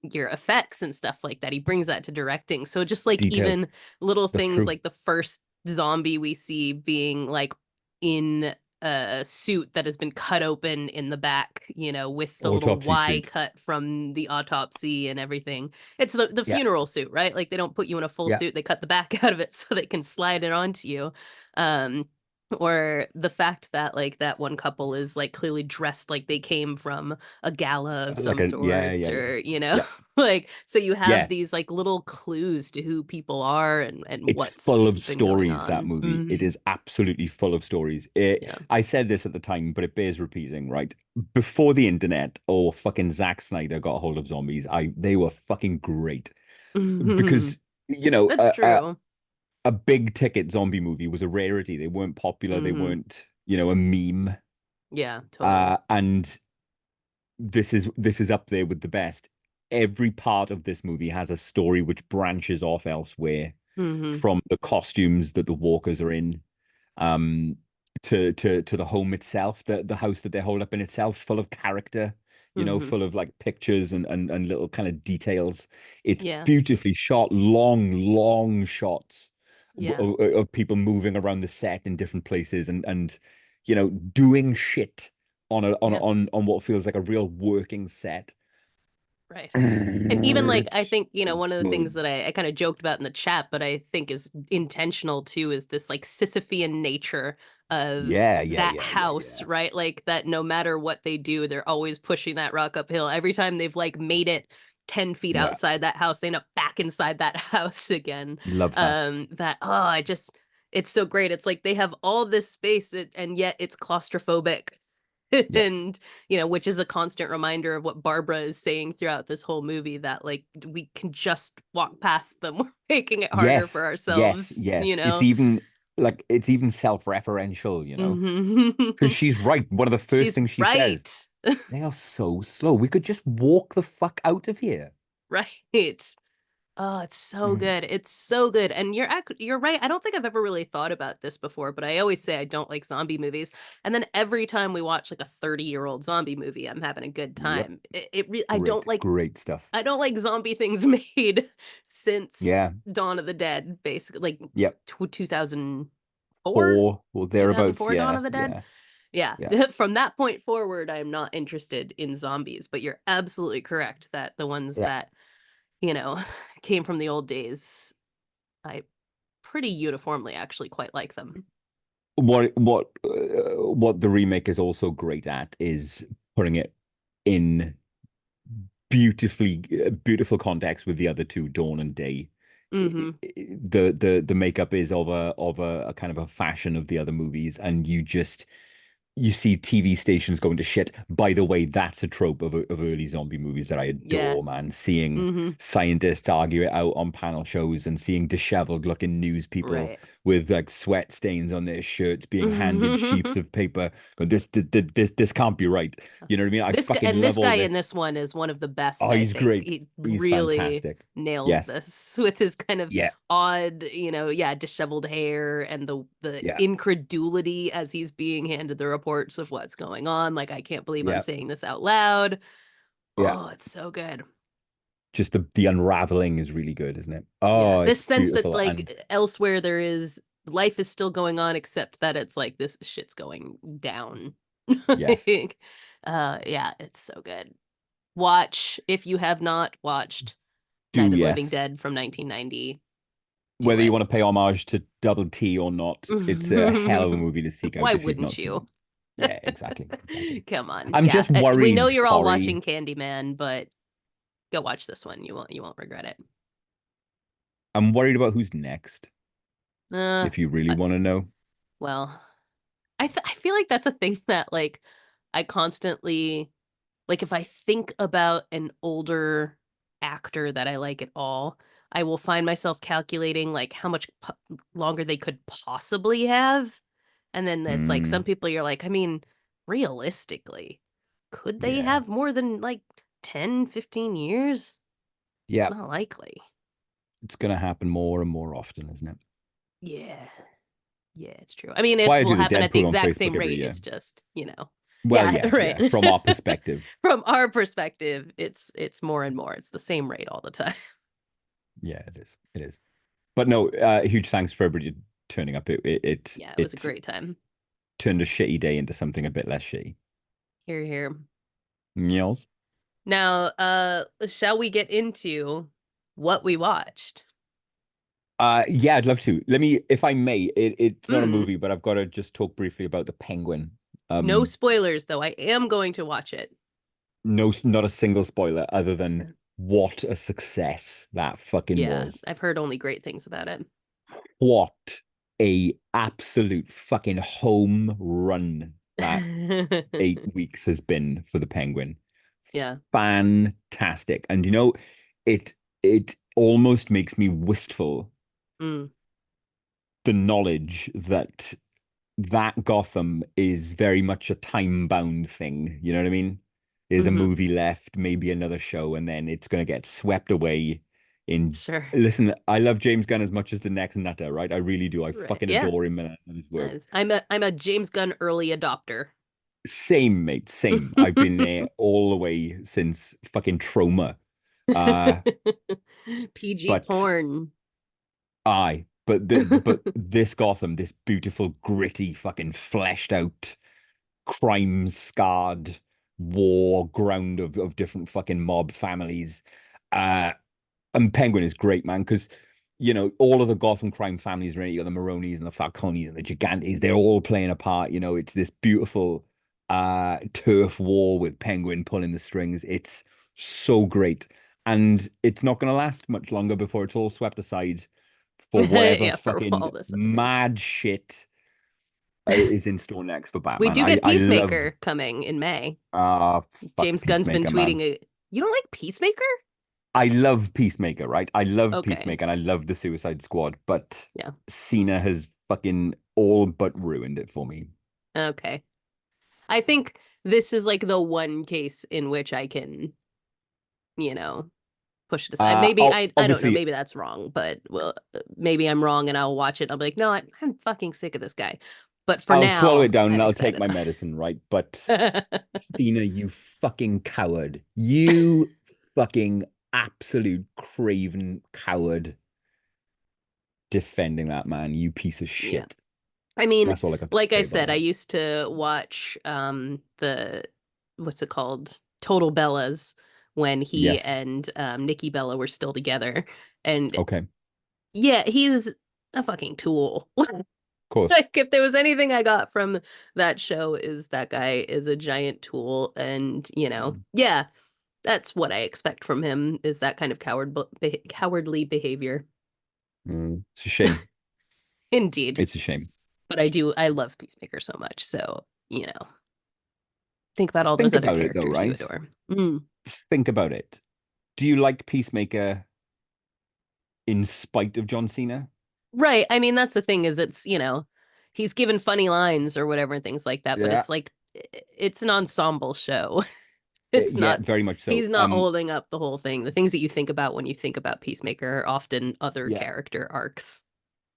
your effects and stuff like that. He brings that to directing. So just like Detail. even little That's things true. like the first zombie we see being like in a suit that has been cut open in the back, with the little Autopsy Y suit. cut from the autopsy and everything. It's the Yeah. funeral suit, right? Like they don't put you in a full Yeah. suit, they cut the back out of it so they can slide it onto you. Um, or the fact that like that one couple is like clearly dressed like they came from a gala of Like some a yeah, sort, yeah, yeah. or Yeah. like so you have Yeah. these like little clues to who people are and It's full what's of been going stories, that on. movie. It is absolutely full of stories. Yeah. I said this at the time, but it bears repeating, right? Before the internet or fucking Zack Snyder got a hold of zombies, they were fucking great. Because, That's true. a big ticket zombie movie was a rarity. They weren't popular, they Hmm. weren't, a meme. Yeah, totally. And this is up there with the best. Every part of this movie has a story which branches off elsewhere, Hmm. from the costumes that the walkers are in, um, to the home itself, the house that they hold up in itself, full of character, Hmm. full of like pictures and little kind of details. It's Yeah. beautifully shot, long shots Yeah. of people moving around the set in different places and doing shit Yeah. on what feels like a real working set. Right. And even like I It's think, so one of the things good. that I kind of joked about in the chat, but I think is intentional too, is this like Sisyphean nature of Yeah, yeah, that yeah, yeah, house, yeah. right? Like that no matter what they do, they're always pushing that rock uphill. Every time they've like made it 10 feet Yeah, outside that house, they end up back inside that house again. love that. It's so great. It's like they have all this space and yet it's claustrophobic. Yeah. And which is a constant reminder of what Barbara is saying throughout this whole movie, that like we can just walk past them. We're making it harder for Yes, yes, ourselves, yes. It's even self-referential, because Mhm. she's right. One of the first She's things she says, right. they are so slow. We could just walk the fuck out of here. Right. Oh, it's so Mm. good. It's so good. And you're right. I don't think I've ever really thought about this before, but I always say I don't like zombie movies. And then every time we watch like a 30-year-old zombie movie, I'm having a good Yep. time. Great, great stuff. I don't like zombie things made since Yeah. Dawn of the Dead, basically like Yep. 2004, 4 or thereabouts. Dawn Yeah, of the Dead. yeah, Yeah. yeah, From that point forward, I am not interested in zombies, but you're absolutely correct that the ones yeah. that, you know, came from the old days, I pretty uniformly actually quite like them. What the remake is also great at is putting it in beautiful context with the other two, Dawn and Day. Mm-hmm. The makeup is of a kind of a fashion of the other movies, and you see TV stations going to shit. By the way, that's a trope of early zombie movies that I Yeah. adore, man. Seeing Mm-hmm. scientists argue it out on panel shows and seeing disheveled looking news people Right. with like sweat stains on their shirts being handed sheets of paper. Going, this can't be right. You know what I mean? I fucking This love all guy in this. this one is one of the best, Oh, I he's think. great. He He's really fantastic. nails Yes. this with his kind of Yeah. odd, yeah, disheveled hair and the Yeah. incredulity as he's being handed the reports of what's going on. Like, I can't believe I'm Yeah. saying this out loud. Yeah. Oh, it's so good. Just the unraveling is really good, isn't it? Yeah. Oh, This it's sense that beautiful. like And elsewhere there is life is still going on, except that it's like this shit's going down. yes, Like, yeah, it's so good. Watch if you have not watched Night do of the Living yes. Dead from 1990. Do Whether you it. want to pay homage to Double T or not, it's a hell of a movie to seek Why out if you've not wouldn't seen it. you? Yeah, exactly. Exactly. Come on. I'm Yeah. just We know worried, you're all Corey. watching Candyman, but go watch this one. You won't regret it. I'm worried about who's next, Uh, if you really uh, want to know. well, I feel like that's a thing that like I constantly like if I think about an older actor that I like at all, I will find myself calculating like how much longer they could possibly have. And then it's like some Mm, people you're like, I mean, realistically, could they yeah. have more than like 10, 15 years? It's Yeah. not likely. It's gonna happen more and more often, isn't it? Yeah. Yeah, it's true. I mean, It's it why I will do the happen at the Deadpool on exact Facebook same every rate. year. It's just, Well, yeah, yeah, right. yeah. From our perspective. From our perspective, it's more and more. It's the same rate all the time. Yeah, it is. It is. But no, huge thanks for everybody turning up. Yeah, it was a It great time. turned a shitty day into something a bit less shitty. Here, here. Yes. Now, shall we get into what we watched? Yeah, I'd love to. Let me, if I may, it's not a Mm, movie, but I've got to just talk briefly about the Penguin. no Um, spoilers, though. I am going to watch it. no, not a single spoiler other than what a success that fucking Yeah, was. I've heard only great things about it. What a absolute fucking home run that 8 weeks has been for the Penguin. Yeah. Fantastic. And it it almost makes me wistful Mm, the knowledge that Gotham is very much a time-bound thing. You know what I mean? There's a hmm. movie left, maybe another show, and then it's going to get swept away in. Sure. Listen, I love James Gunn as much as the next nutter, right? I really do. I Right. fucking Yeah. adore him and his work. I'm a James Gunn early adopter. Same, mate, same. I've been there all the way since fucking Trauma. Uh, PG but porn. but this Gotham, this beautiful, gritty, fucking fleshed out, crime scarred war ground of different fucking mob families. Uh, and Penguin is great, man, because all of the Gotham crime families, right? You got the Maronis and the Falcones and the Gigantes, they're all playing a part. It's this beautiful turf war with Penguin pulling the strings. It's so great. And it's not going to last much longer before it's all swept aside for whatever Yeah, for fucking all this other things. mad shit is in store next for We Batman. do get I love Peacemaker coming in May. fuck James Gunn's been Peacemaker, man. tweeting it. You don't like Peacemaker? I love Peacemaker, right? I love Okay. Peacemaker and I love the Suicide Squad, but Yeah. Cena has fucking all but ruined it for me. Okay. I think this is like the one case in which I can, you know, push it aside. Maybe I don't know. Obviously, Maybe that's wrong, but well, maybe I'm wrong and I'll watch it. I'll be like, no, I'm fucking sick of this guy. But for I'll swallow it now, down and I'm I'll take excited. my medicine, right? But Cena, you fucking coward. You fucking absolute craven coward defending that man, you piece of Yeah. shit. I mean, That's all I got to like I say about said, I that. used to watch the what's it called? Total Bellas when he Yes. and Nikki Bella were still together. And Okay. Of yeah, he's a fucking tool. course. Like if there was anything I got from that show is that guy is a giant tool and, Mm. yeah. That's what I expect from him, is that kind of cowardly behavior. It's a shame. Indeed. It's a shame. But I love Peacemaker so much. So, think about all those Think other about it though, characters you right? adore. Think about it. Do you like Peacemaker in spite of John Cena? Right. I mean, that's the thing, is he's given funny lines or whatever and things like that, but Yeah. it's like, it's an ensemble show. It's Yeah, not, very much so. he's not holding up the whole thing. The things that you think about when you think about Peacemaker are often other Yeah, character arcs.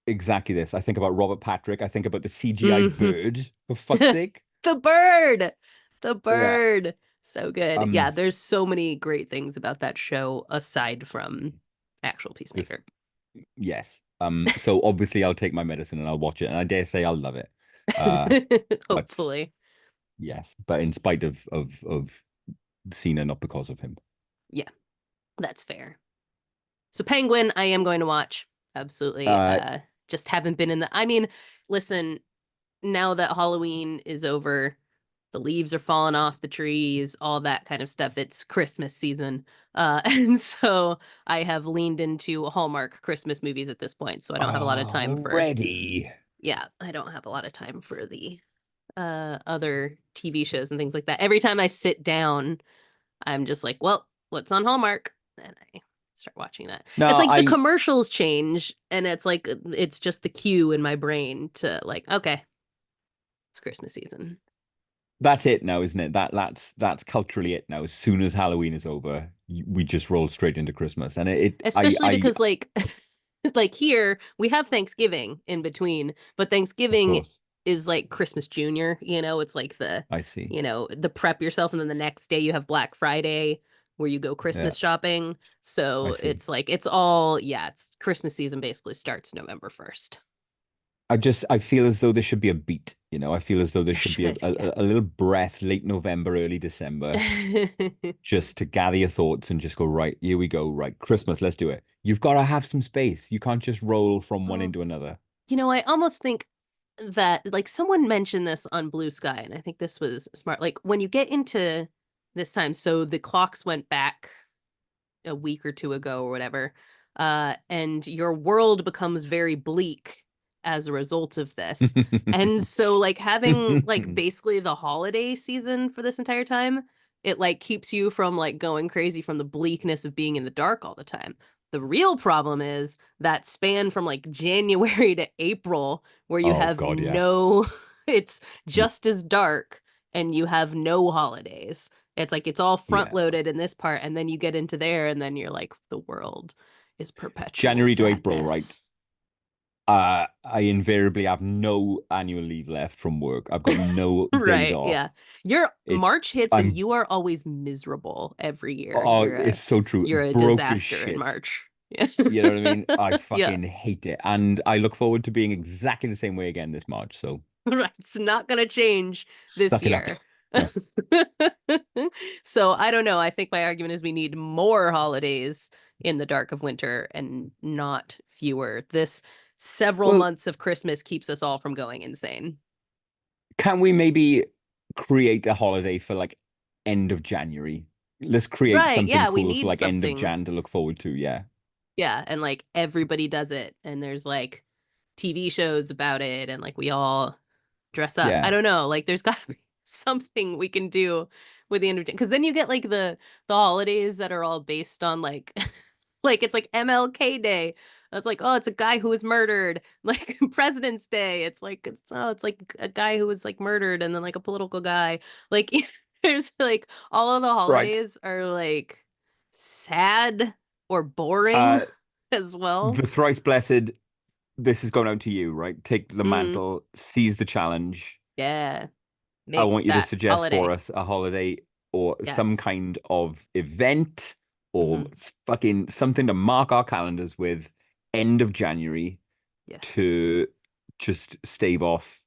exactly this. I think about Robert Patrick. I think about the CGI Mhm. bird, for fuck's sake. The bird. The Yeah. bird. So good. Yeah, Um, there's so many great things about that show aside from actual this, Peacemaker. yes. So obviously I'll take my medicine and I'll watch it, and I dare say I'll love it. Uh, but Hopefully. yes, but in spite of Cena, not because of him. Yeah, that's fair. So Penguin, I am going to watch. Absolutely. Uh, Just haven't been in the I mean, listen, now that Halloween is over, the leaves are falling off the trees, all that kind of stuff. It's Christmas season. And so I have leaned into Hallmark Christmas movies at this point. So I don't have a lot of time for, already. yeah, I don't have a lot of time for the other TV shows and things like that. Every time I sit down, I'm just like, well, what's on Hallmark? And I start watching that. It's No, like the I commercials change, and it's like it's just the cue in my brain to like, okay, it's Christmas season. that's it now, isn't it? That's culturally it now. As soon as Halloween is over, we just roll straight into Christmas, and Especially because like like here we have Thanksgiving in between, but of Thanksgiving course, is like Christmas Junior, it's like I see. the prep yourself, and then the next day you have Black Friday where you go Yeah, Christmas shopping. I So see. it's like it's all, yeah, it's Christmas season basically starts November 1st. I feel as though there should be a beat, you know. I feel as though there There should be should, yeah. a little breath late November, early December, just to gather your thoughts and just go, right, here we go, right, Christmas, let's do it. You've got to have some space. You can't just roll from one Well, into another. I almost think that like someone mentioned this on Blue Sky, and I think this was smart. Like when you get into this time, so the clocks went back a week or two ago or whatever, and your world becomes very bleak as a result of this. And so like having like basically the holiday season for this entire time, it like keeps you from like going crazy from the bleakness of being in the dark all the time. The real problem is that span from like January to April where you Oh have God, yeah. no it's just as dark and you have no holidays. It's like it's all front Yeah. loaded in this part, and then you get into there, and then you're like, the world is perpetual January to April, right? sadness. I invariably have no annual leave left from work. I've got no days Right, off. yeah. Your It's March hits and I'm you are always miserable every year. Oh, it's so true. You're a Broke as disaster in shit. March. Yeah. You know what I mean? I Yeah. fucking hate it. And I look forward to being exactly the same way again this March. So Right. It's not gonna change this suck it up. year. So I don't know. I think my argument is we need more holidays in the dark of winter and not fewer. This several Well, months of Christmas keeps us all from going insane. can we maybe create a holiday for like end of January? Let's create Right. something Yeah, we cool for need like end of something. Jan to look forward to. Yeah. Yeah, and like everybody does it, and there's like TV shows about it, and like we all dress up. I Yeah. don't know, like there's got to be something we can do with the end of, because then you get like the holidays that are all based on like like it's like MLK Day. It's like, oh, it's a guy who was murdered. Like President's Day. It's like a guy who was like murdered, and then like a political guy. Like there's like all of the Right. holidays are like sad or boring Uh, as well. the thrice blessed, this is going out to you, right? Take the Mm, mantle, seize the challenge. yeah. I Make want you to that suggest for holiday. us a holiday or some Yes. kind of event or Hmm. fucking something to mark our calendars with end of January Yes. to just stave off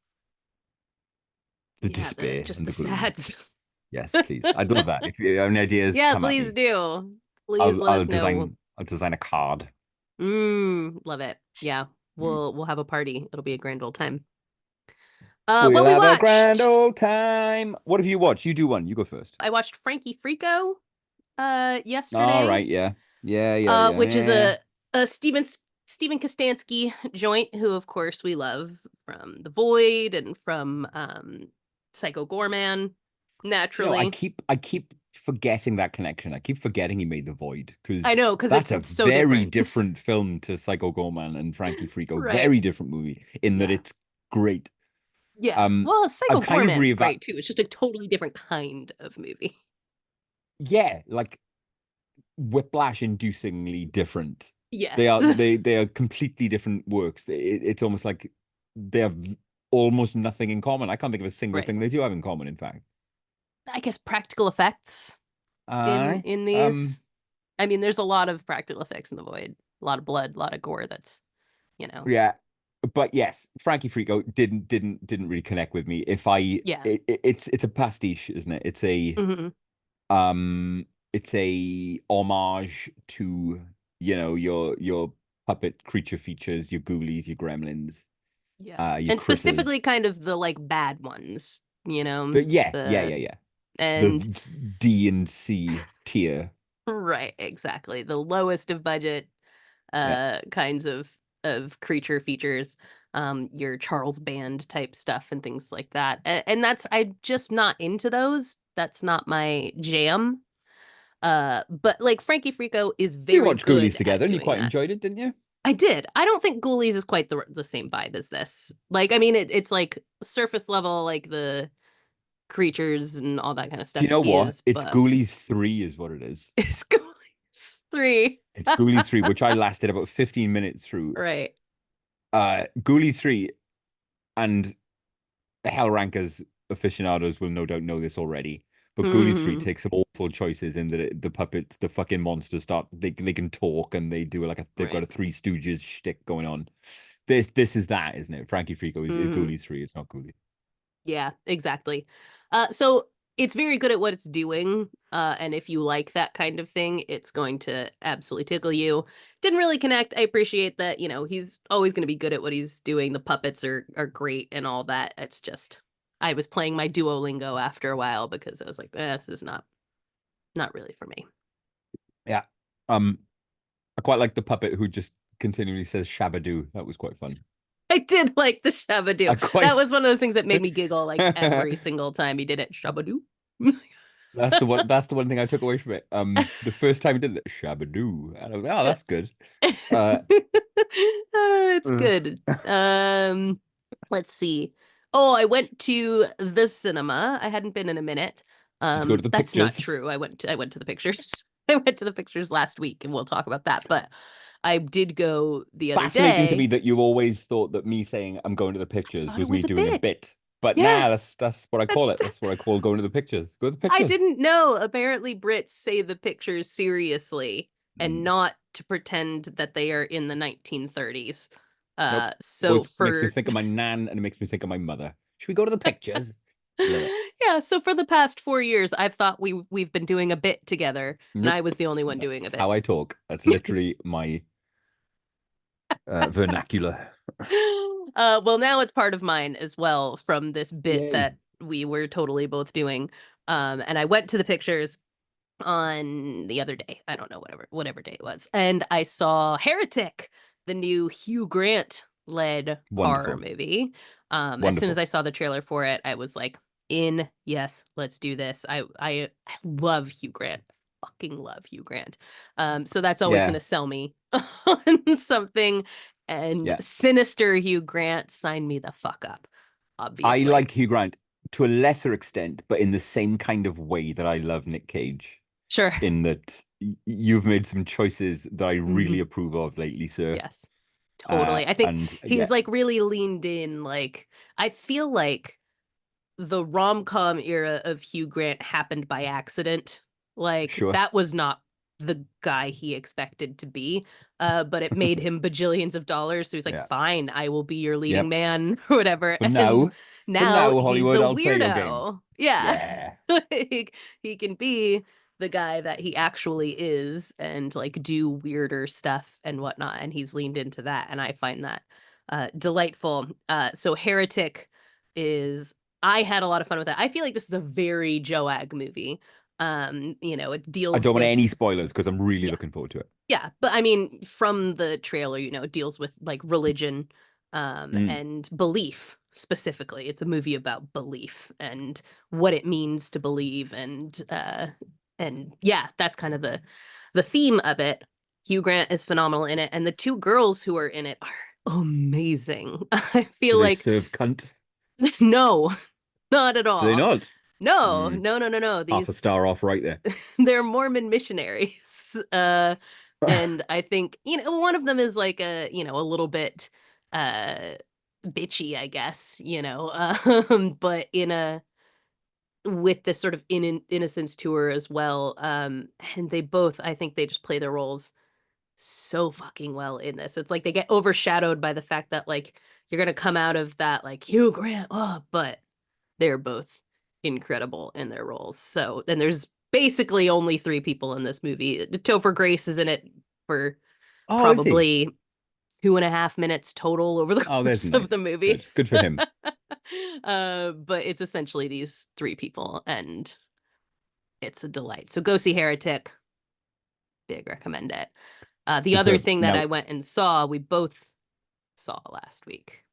the Yeah, despair just and the the gloom. sads. Yes, please. I'd love that. If you have any ideas, Yeah, come at please me. do. Please let us know. I'll design a card. Love it. Yeah. Mm. We'll have a party. It'll be a grand old time. We'll What we have a grand watched. old time. What have you watched? You do one. You go first. I watched Frankie Freako. All yesterday. right, yeah. Yeah, yeah, yeah, Which is yeah. a Steven Kostansky joint, who of course we love from The Void and from Psycho Gorman, I naturally. keep forgetting that connection. I keep forgetting he made The Void I because know, because that's it's a so very different. different film to Psycho Gorman and Frankie Freako. Right. Very different movie in that Yeah. it's great. Yeah. Well, I've Psycho kind of Gorman's reevaluated. great too. It's just a totally different kind of movie. Yeah, like whiplash-inducingly different. They Yes. are they are completely different works. It's almost like they have almost nothing in common. I can't think of a single Right. thing they do have in common. In fact, I guess practical effects I in these. I mean, there's a lot of practical effects in The Void. A lot of blood, a lot of gore that's, you know. yeah, but yes, Frankie Freako didn't really connect with me. If I Yeah. it's a pastiche, isn't it? Hmm. Um it's a homage to your puppet creature features, your ghoulies, your gremlins, Yeah. your And specifically critters. kind of the like bad ones, Yeah, the yeah. The and D and C tier. right, exactly. The lowest of budget Yeah. kinds of creature features, your Charles Band type stuff and things like that. And that's I'm just not into those. That's not my jam. But like Frankie Freako is We very watched Ghoulies good together at and you doing quite that. enjoyed it, didn't you? I did. I don't think Ghoulies is quite the same vibe as this. Like, I mean, it's like surface level, like the creatures and all that kind of Do you stuff know what? is, It's but Ghoulies 3 is what it is. it's Ghoulies 3. It's Ghoulies 3, which I lasted about 15 minutes through. Right. Ghoulies 3 and the Hell Rankers aficionados will no doubt know this already. But Ghoulies 3 Hmm. takes some awful choices in that the puppets, the fucking monsters start they can talk and they do they've got Right. a Three Stooges shtick going on. This is that, isn't it? Frankie Freako is Hmm. Ghoulies 3, it's not Ghoulies. Yeah, exactly. So it's very good at what it's doing. And if you like that kind of thing, it's going to absolutely tickle you. Didn't really connect. I appreciate that, he's always going to be good at what he's doing. The puppets are great and all that. It's just I was playing my Duolingo after a while because I was like, this is not really for me. Yeah. Um I quite like the puppet who just continually says Shabadoo. That was quite fun. I did like the Shabadoo. I That quite was one of those things that made me giggle like every single time he did it. Shabadoo. that's the one thing I took away from it. The first time he did it, Shabadoo. And I was like, oh, that's good. Uh, It's uh, good. Let's see. Oh, I went to the cinema. I hadn't been in a minute. did you go to the That's not pictures? true. I went to the pictures. I went to the pictures last week, and we'll talk about that. But I did go the other Fascinating to me day. that you always thought that me saying I'm going to the pictures Thought it was me was a doing a bit. bit. But Yeah, nah, that's what I call that's it. That's what I call going to the pictures. Go to the I pictures. didn't know. Apparently, Brits say the pictures seriously and Mm, not to pretend that they are in the 1930s. nope. So Always makes me for think of my nan and it makes me think of my mother. Should we go to the pictures? Love it. yeah, so for the past 4 years, I've thought we've been doing a bit together, and I Nope. was the only one doing a That's bit. how I talk. That's literally my vernacular. Well, now it's part of mine as well from this bit Yay. that we were totally both doing. And I went to the pictures on the other day. I don't know, whatever day it was. And I saw Heretic, the new Hugh Grant led horror Wonderful. movie. As soon as Wonderful. I saw the trailer for it, I was like, in, yes, let's do this. I love Hugh Grant. Fucking love Hugh Grant. So that's always Yeah. gonna sell me on something. And Yeah. sinister Hugh Grant, sign me the fuck up, I obviously. like Hugh Grant to a lesser extent, but in the same kind of way that I love Nick Cage, Sure. in that you've made some choices that I Hmm. really approve of lately, sir. Yes. Totally. I think And he's yeah, like really leaned in. Like, I feel like the rom-com era of Hugh Grant happened by accident. Like, sure. that was not the guy he expected to be. But it made him bajillions of dollars. So he's like, Yeah. fine, I will be your leading Yep. man, or whatever. For And now, for now now, he's a Hollywood, I'll play your game. weirdo. Yeah. Yeah. Like, he can be the guy that he actually is and like do weirder stuff and whatnot. And he's leaned into that. And I find that delightful. So Heretic is I had a lot of fun with it. I feel like this is a very Joag movie. It I deals don't want with, any spoilers because I'm really yeah, looking forward to it. yeah, but I mean, from the trailer, it deals with like religion, Mm. and belief specifically. It's a movie about belief and what it means to believe, and yeah, that's kind of the theme of it. Hugh Grant is phenomenal in it, and the two girls who are in it are amazing. I Do feel they like serve cunt? no, not at Do they all. not? No, Mm. no, no, no, no. Half a star off right there. They're Mormon missionaries. And I think, one of them is like a little bit uh bitchy, I guess, but in a with this sort of innocence to her as well. And they both, I think they just play their roles so fucking well in this. It's like they get overshadowed by the fact that like you're gonna come out of that like Hugh Grant, but they're both incredible in their roles. So then there's basically only three people in this movie. Topher Grace is in it for Oh, is he? probably 2.5 minutes total over the Oh, there's course of the nice. movie. Good. Good for him. But it's essentially these three people, and it's a delight. So go see Heretic. Big recommend it. The other Superb. thing that Now, I went and saw, we both saw last week.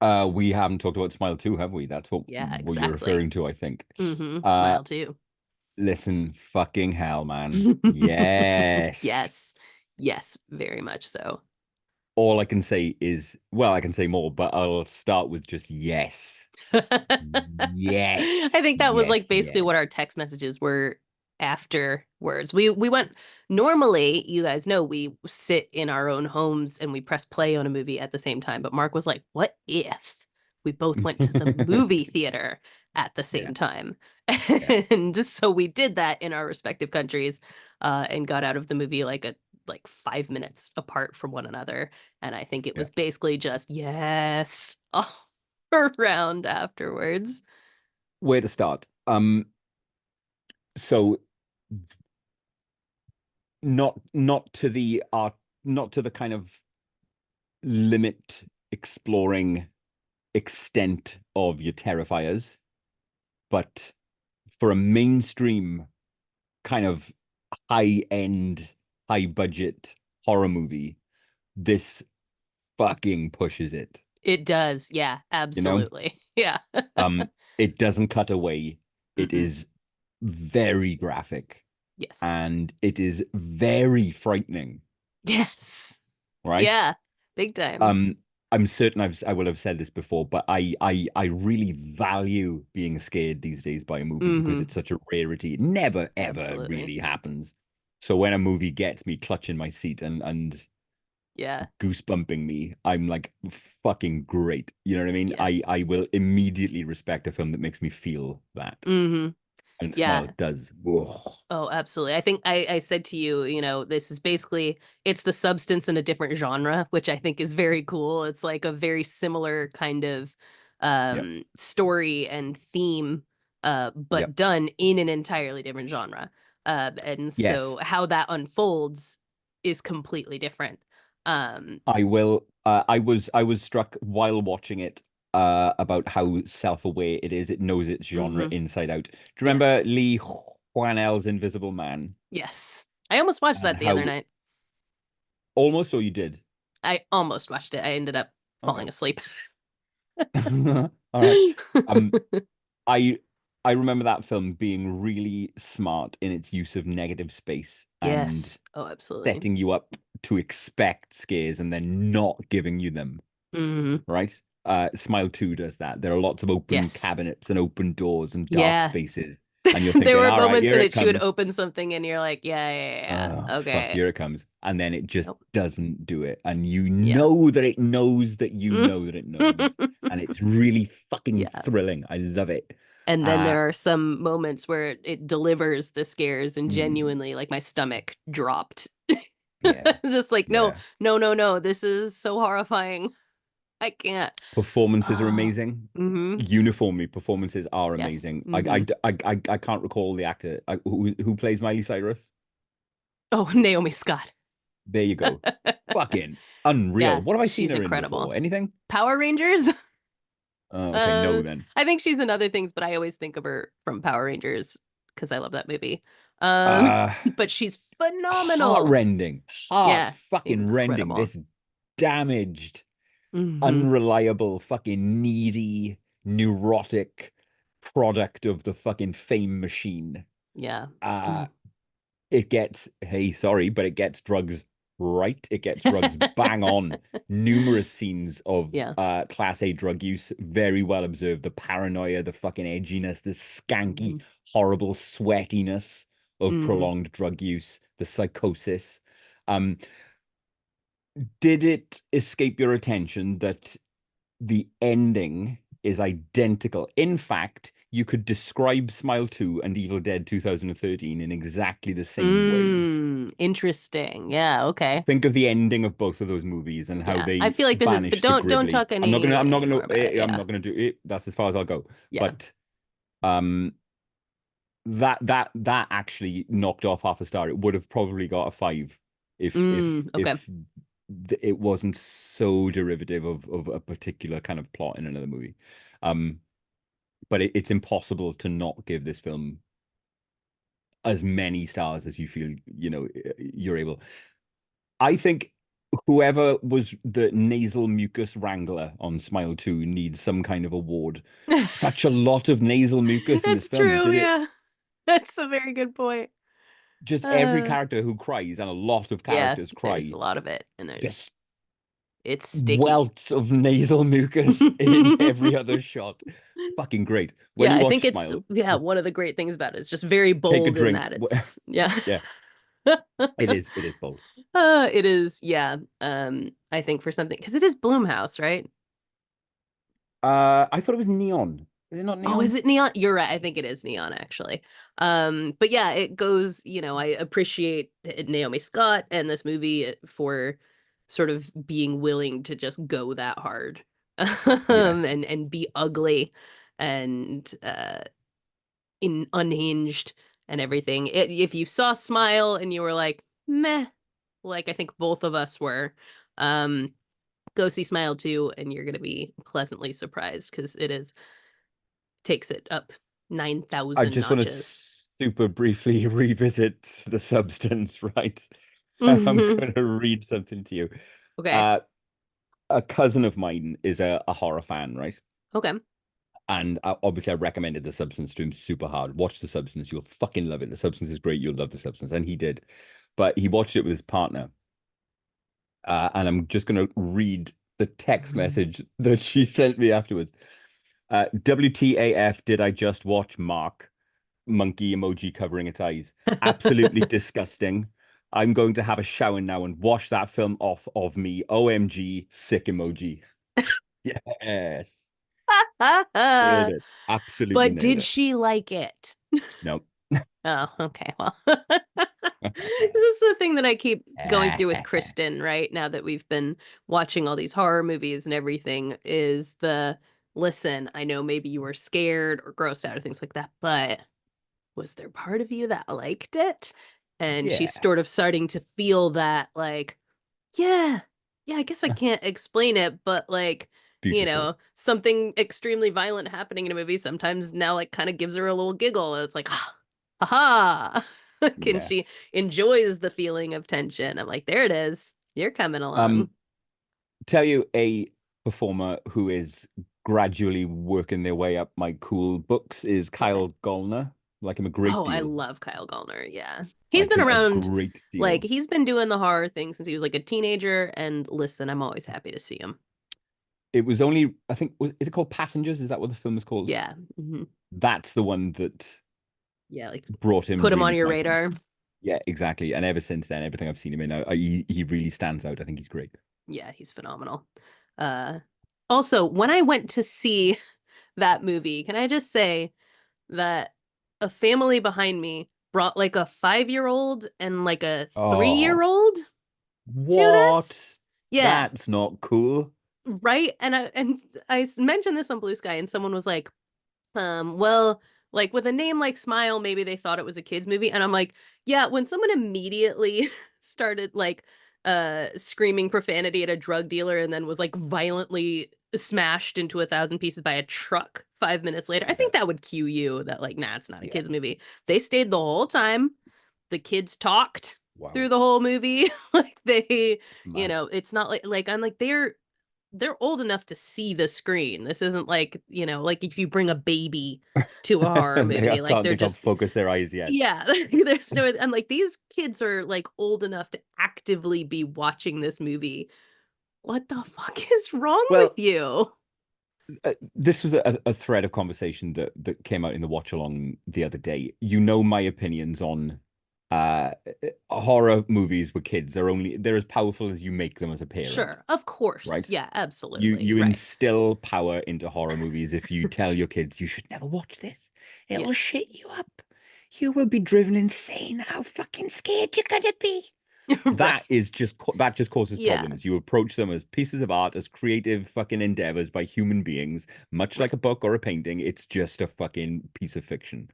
we haven't talked about Smile 2, have we? That's Yeah, what you're exactly. referring to, I think. Uh, Smile too. listen, fucking hell, man. Yes. Yes. Yes, very much so. All I can say is, well, I can say more, but I'll start with just yes. I Yes. think that was like Yes. basically what Yes. our text messages were afterwards. We went normally, you guys know, we sit in our own homes and we press play on a movie at the same time. But Mark was like, "What if we both went to the movie theater at the Yeah. same time?" Yeah. And just so we did that in our respective countries, and got out of the movie like 5 minutes apart from one another. And I think it Yeah. was basically just yes all around afterwards. Where to start? So not to the art, not to the kind of limit exploring extent of your Terrifiers, but for a mainstream kind of high end, high budget horror movie, this fucking pushes it, It does. Yeah, you know? absolutely. Yeah. Um, it doesn't cut away. It Mm-mm. is very graphic Yes. and it is very frightening, Yes. right? Yeah. Big time. Um, I'm certain I will have said this before, but I really value being scared these days by a movie because Mm-hmm. it's such a rarity. It never ever Absolutely. really happens. So when a movie gets me clutching my seat and Yeah. goosebumping me, I'm like fucking great. You know what I mean? Yes. I will immediately respect a film that makes me feel that. Mm-hmm. And Smile Yeah. does. Whoa. Oh, absolutely. I think I said to you, this is basically it's the substance in a different genre, which I think is very cool. It's like a very similar kind of Yep. story and theme, but Yep. done in an entirely different genre. And so Yes. how that unfolds is completely different. Um, I will. I was struck while watching it about how self-aware it is. It knows its genre mhm. inside out. Do you remember Yes. Lee Juanel's Invisible Man Yes. I almost watched and that the other how night. almost or you did? I almost watched it. I ended up Okay. falling asleep. All right. Um, I I remember that film being really smart in its use of negative space and Yes. Oh, absolutely. setting you up to expect scares and then not giving you them, Hmm. right? Smile 2 does that. There are lots of open Yes. cabinets and open doors and dark Yeah. spaces. And you're There thinking, were all right, moments here in it it she would comes. open something and you're like, yeah, yeah, Oh, yeah. fuck, Okay. here it comes. And then it just Nope. doesn't do it. And you Yeah. know that it knows that you know that it knows. And it's really fucking Yeah. thrilling. I love it. And then Uh, there are some moments where it delivers the scares and mm, genuinely like my stomach dropped. yeah, Just like, no, yeah. no, no, no. This is so horrifying. I can't. Performances are Oh. amazing. Mm-hmm. Uniformly, performances are Yes. amazing. Mm-hmm. I can't recall the actor who plays Miley Cyrus. Oh, Naomi Scott. There you go. Fucking unreal. Yeah, What have I seen she's her in incredible. before? Anything? Power Rangers? Okay, no Uh, then. I think she's in other things, but I always think of her from Power Rangers because I love that movie. Uh, But she's phenomenal. heart-rending, heart Yeah, fucking rending. incredible. This damaged, Hmm. unreliable, fucking needy, neurotic product of the fucking fame machine. Yeah. Uh, it gets, hey, sorry, but it gets drugs right. It gets drugs bang on. Numerous scenes of Yeah. class A drug use, very well observed. The paranoia, the fucking edginess, the skanky, Hmm. horrible sweatiness of Hmm. prolonged drug use, the psychosis. Um, did it escape your attention that the ending is identical? In fact, you could describe Smile 2 and Evil Dead 2013 in exactly the same way. Interesting. Yeah, okay. Think of the ending of both of those movies and how Yeah. I they feel like this is, but banish the don't Gribbly. talk any more about it. I'm Yeah. not gonna do it. That's as far as I'll go. Yeah. But um, that actually knocked off half a star. It would have probably got a 5 Okay. if it wasn't so derivative of a particular kind of plot in another movie. Um, but it's impossible to not give this film as many stars as you feel you're able. I think whoever was the nasal mucus wrangler on Smile 2 needs some kind of award. Such a lot of nasal mucus in this It's film. true, Did it yeah. That's a very good point. just every Uh, character who cries and a lot of yeah, characters there's cry, a lot of it, and just it's sticky. welts of nasal mucus in every other shot. Fucking great. When Yeah, you I think watch it's Smile, one of the great things about it. It's just very take a bold in drink. that it's yeah. Yeah, it is bold. It is, yeah. I think for something because it is Bloomhouse, right? I thought it was neon. Is it not Oh, is neon? it neon? You're right. I think it is neon actually. But yeah, it goes, I appreciate Naomi Scott and this movie for sort of being willing to just go that hard. Yes. And be ugly and in unhinged and everything. If you saw Smile and you were like, meh, like I think both of us were, um, go see Smile 2 and you're gonna be pleasantly surprised because takes it up I 9,000 just want to notches. super briefly revisit the substance, right? I'm Hmm. going to read something to you. Okay. Uh, a cousin of mine is a horror fan, right? Okay. And obviously, I recommended The Substance to him super hard. Watch The Substance. You'll fucking love it. The Substance is great. You'll love The Substance. And he did. But he watched it with his partner. And I'm just going to read the text message that she sent me afterwards. WTAF, did I just watch Mark? Monkey emoji covering its eyes. Absolutely disgusting. I'm going to have a shower now and wash that film off of me. OMG, sick emoji. Yes. Nailed it. Absolutely But nailed did it. she like it? No. Oh, okay. Well, this is the thing that I keep going through with Kristen, right? Now that we've been watching all these horror movies and everything, is listen, I know maybe you were scared or grossed out or things like that, but was there part of you that liked it? And she's Yeah. sort of starting to feel that, like, yeah, yeah, I guess I can't explain it, but like, Beautiful. something extremely violent happening in a movie sometimes now like kind of gives her a little giggle. And it's like, ah, ha. Can she Yes. enjoys the feeling of tension? I'm like, there it is. You're coming along. Um, tell you a performer who is gradually working their way up my cool books is Okay. Kyle Gallner. Like him a great Oh, I deal. love Kyle Gallner. Yeah. He's Like been him a around, great like, deal. he's been doing the horror thing since he was like a teenager. And listen, I'm always happy to see him. It was only, I think, is it called Passengers? Is that what the film is called? Yeah. Hmm. That's the one that Yeah. Like, brought him put him on really to your my attention. radar. Yeah, exactly. And ever since then, everything I've seen him in, he really stands out. I think he's great. Yeah, he's phenomenal. Uh, Also, when I went to see that movie, can I just say that a family behind me brought like a 5-year-old and like a Oh, 3-year-old to what? this? Yeah, That's not cool. right. And I mentioned this on Blue Sky, and someone was like, well, like with a name like Smile, maybe they thought it was a kids movie. And I'm like, yeah, when someone immediately started like screaming profanity at a drug dealer and then was like violently smashed into 1,000 pieces by a truck 5 minutes later. I think that would cue you that like, nah, it's not a kids movie. They stayed the whole time. The kids talked through the whole movie. Like they, you know, it's not like I'm like they're old enough to see the screen. This isn't like, you know, like if you bring a baby to a horror movie, like they can't focus their eyes yet. Yeah, there's no. I'm like, these kids are like old enough to actively be watching this movie. What the fuck is wrong with you? This was a thread of conversation that came out in the watch along the other day. You know my opinions on horror movies with kids. They're as powerful as you make them as a parent. Sure, of course, right? Yeah, absolutely. You instill power into horror movies if you tell your kids you should never watch this. It will shit you up. You will be driven insane. How fucking scared you're gonna be. That just causes problems. You approach them as pieces of art, as creative fucking endeavors by human beings, much like a book or a painting. It's just a fucking piece of fiction.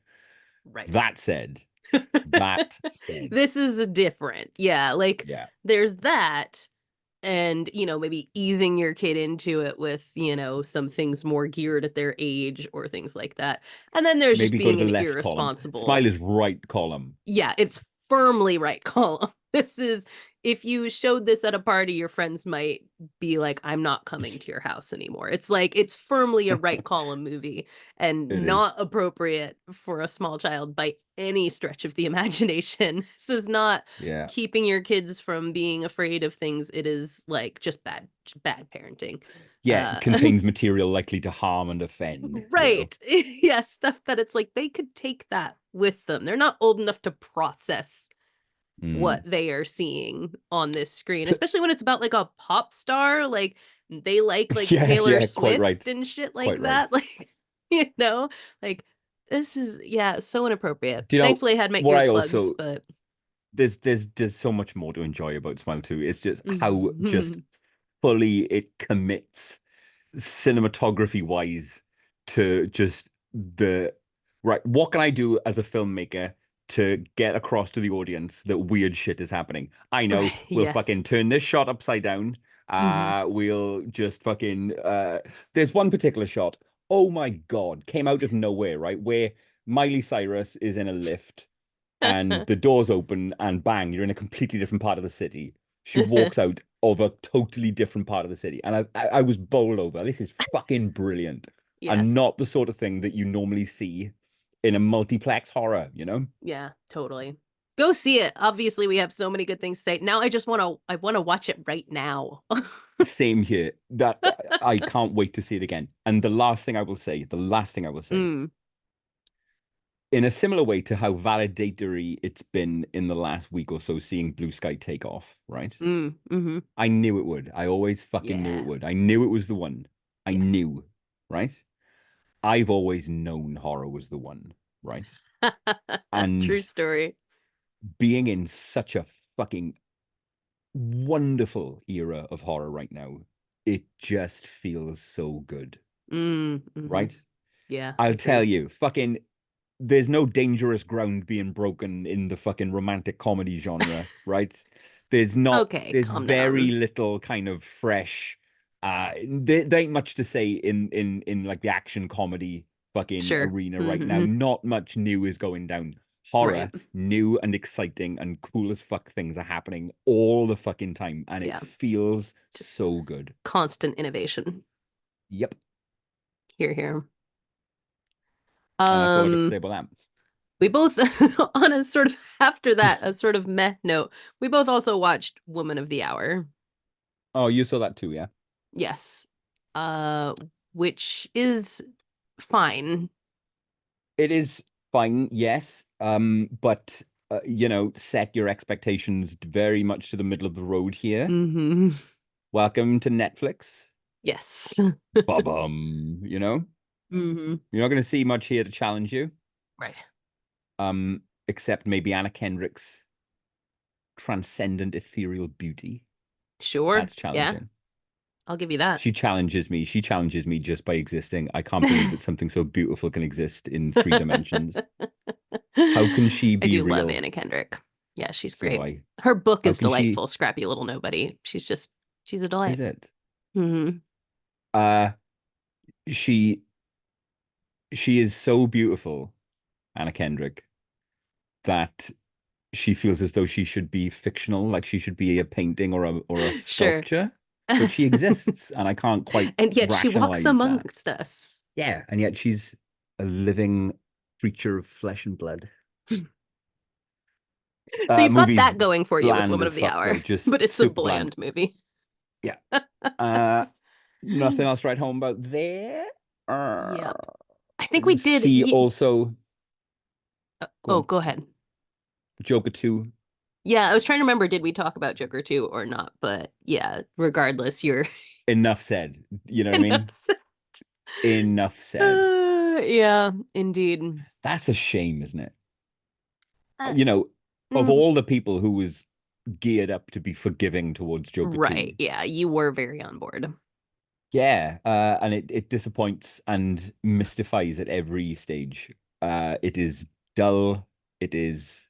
Right. That said, this is different. Yeah, like there's that, and you know, maybe easing your kid into it with, you know, some things more geared at their age or things like that. And then there's maybe just being an irresponsible. Smile is right column. Yeah, it's firmly right column. This is, if you showed this at a party, your friends might be like, I'm not coming to your house anymore. It's like, it's firmly a right column movie and not appropriate for a small child by any stretch of the imagination. This is not keeping your kids from being afraid of things. It is like just bad parenting. Yeah, it contains material likely to harm and offend. Right. Yeah, stuff that it's like they could take that with them. They're not old enough to process what they are seeing on this screen, especially when it's about like a pop star. Like they like Taylor Swift and shit like that. Like, you know, like this is so inappropriate. Thankfully I had my earplugs, but there's so much more to enjoy about Smile 2. It's just how just fully it commits cinematography wise to just what can I do as a filmmaker to get across to the audience that weird shit is happening? I know we'll fucking turn this shot upside down. We'll just fucking there's one particular shot, oh my god, came out of nowhere, right? Where Miley Cyrus is in a lift and the doors open and bang, you're in a completely different part of the city. She walks out of a totally different part of the city. And I was bowled over. This is fucking brilliant. And not the sort of thing that you normally see in a multiplex horror, you know? Yeah, totally. Go see it. Obviously, we have so many good things to say. Now I want to watch it right now. Same here. That I can't wait to see it again. And the last thing I will say, in a similar way to how validatory it's been in the last week or so, seeing Blue Sky take off, right? I knew it would. I always fucking knew it would. I knew it was the one. I knew, right? I've always known horror was the one, right? And true story. Being in such a fucking wonderful era of horror right now, it just feels so good, right? Yeah, I'll tell you, fucking there's no dangerous ground being broken in the fucking romantic comedy genre, right? There's not. There's very little kind of fresh. There ain't much to say in like the action comedy fucking arena right now. Not much new is going down. Horror, new and exciting and cool as fuck things are happening all the fucking time, and it feels so good. Constant innovation. Yep. Here. And that's all I got to say about that. We both, on a sort of, after that, a sort of meh note, we both also watched Woman of the Hour. Oh, you saw that too, yeah? Yes. Which is fine. It is fine, yes. But, you know, set your expectations very much to the middle of the road here. Welcome to Netflix. Yes. Ba-bum, you know? You're not going to see much here to challenge you. Right. Except maybe Anna Kendrick's transcendent ethereal beauty. Sure. That's challenging. Yeah. I'll give you that. She challenges me. She challenges me just by existing. I can't believe that something so beautiful can exist in 3 dimensions. How can she be real? I do love Anna Kendrick. Yeah, she's great. Her book is delightful. Scrappy Little Nobody. She's a delight. Is it? Uh, she she is so beautiful, Anna Kendrick, that she feels as though she should be fictional, like she should be a painting or a Sure. sculpture, but she exists, and I can't quite And yet she walks rationalize that. amongst us. Yeah, and yet she's a living creature of flesh and blood. So you've got Movie's that going for you with bland Woman as of the fuck Hour, though, just but it's a super bland. bland movie. Yeah. Uh, Nothing else to write home about there. Yep. I think we did. See also, go Oh, on. go ahead. Joker 2. Yeah, I was trying to remember, did we talk about Joker 2 or not? But yeah, regardless, you're Enough said. You know what I mean? enough. Enough said. Yeah, indeed. That's a shame, isn't it? Uh, You know, of mm, all the people who was geared up to be forgiving towards Joker 2, right. Yeah, you were very on board. yeah, and it disappoints and mystifies at every stage. It is dull. It is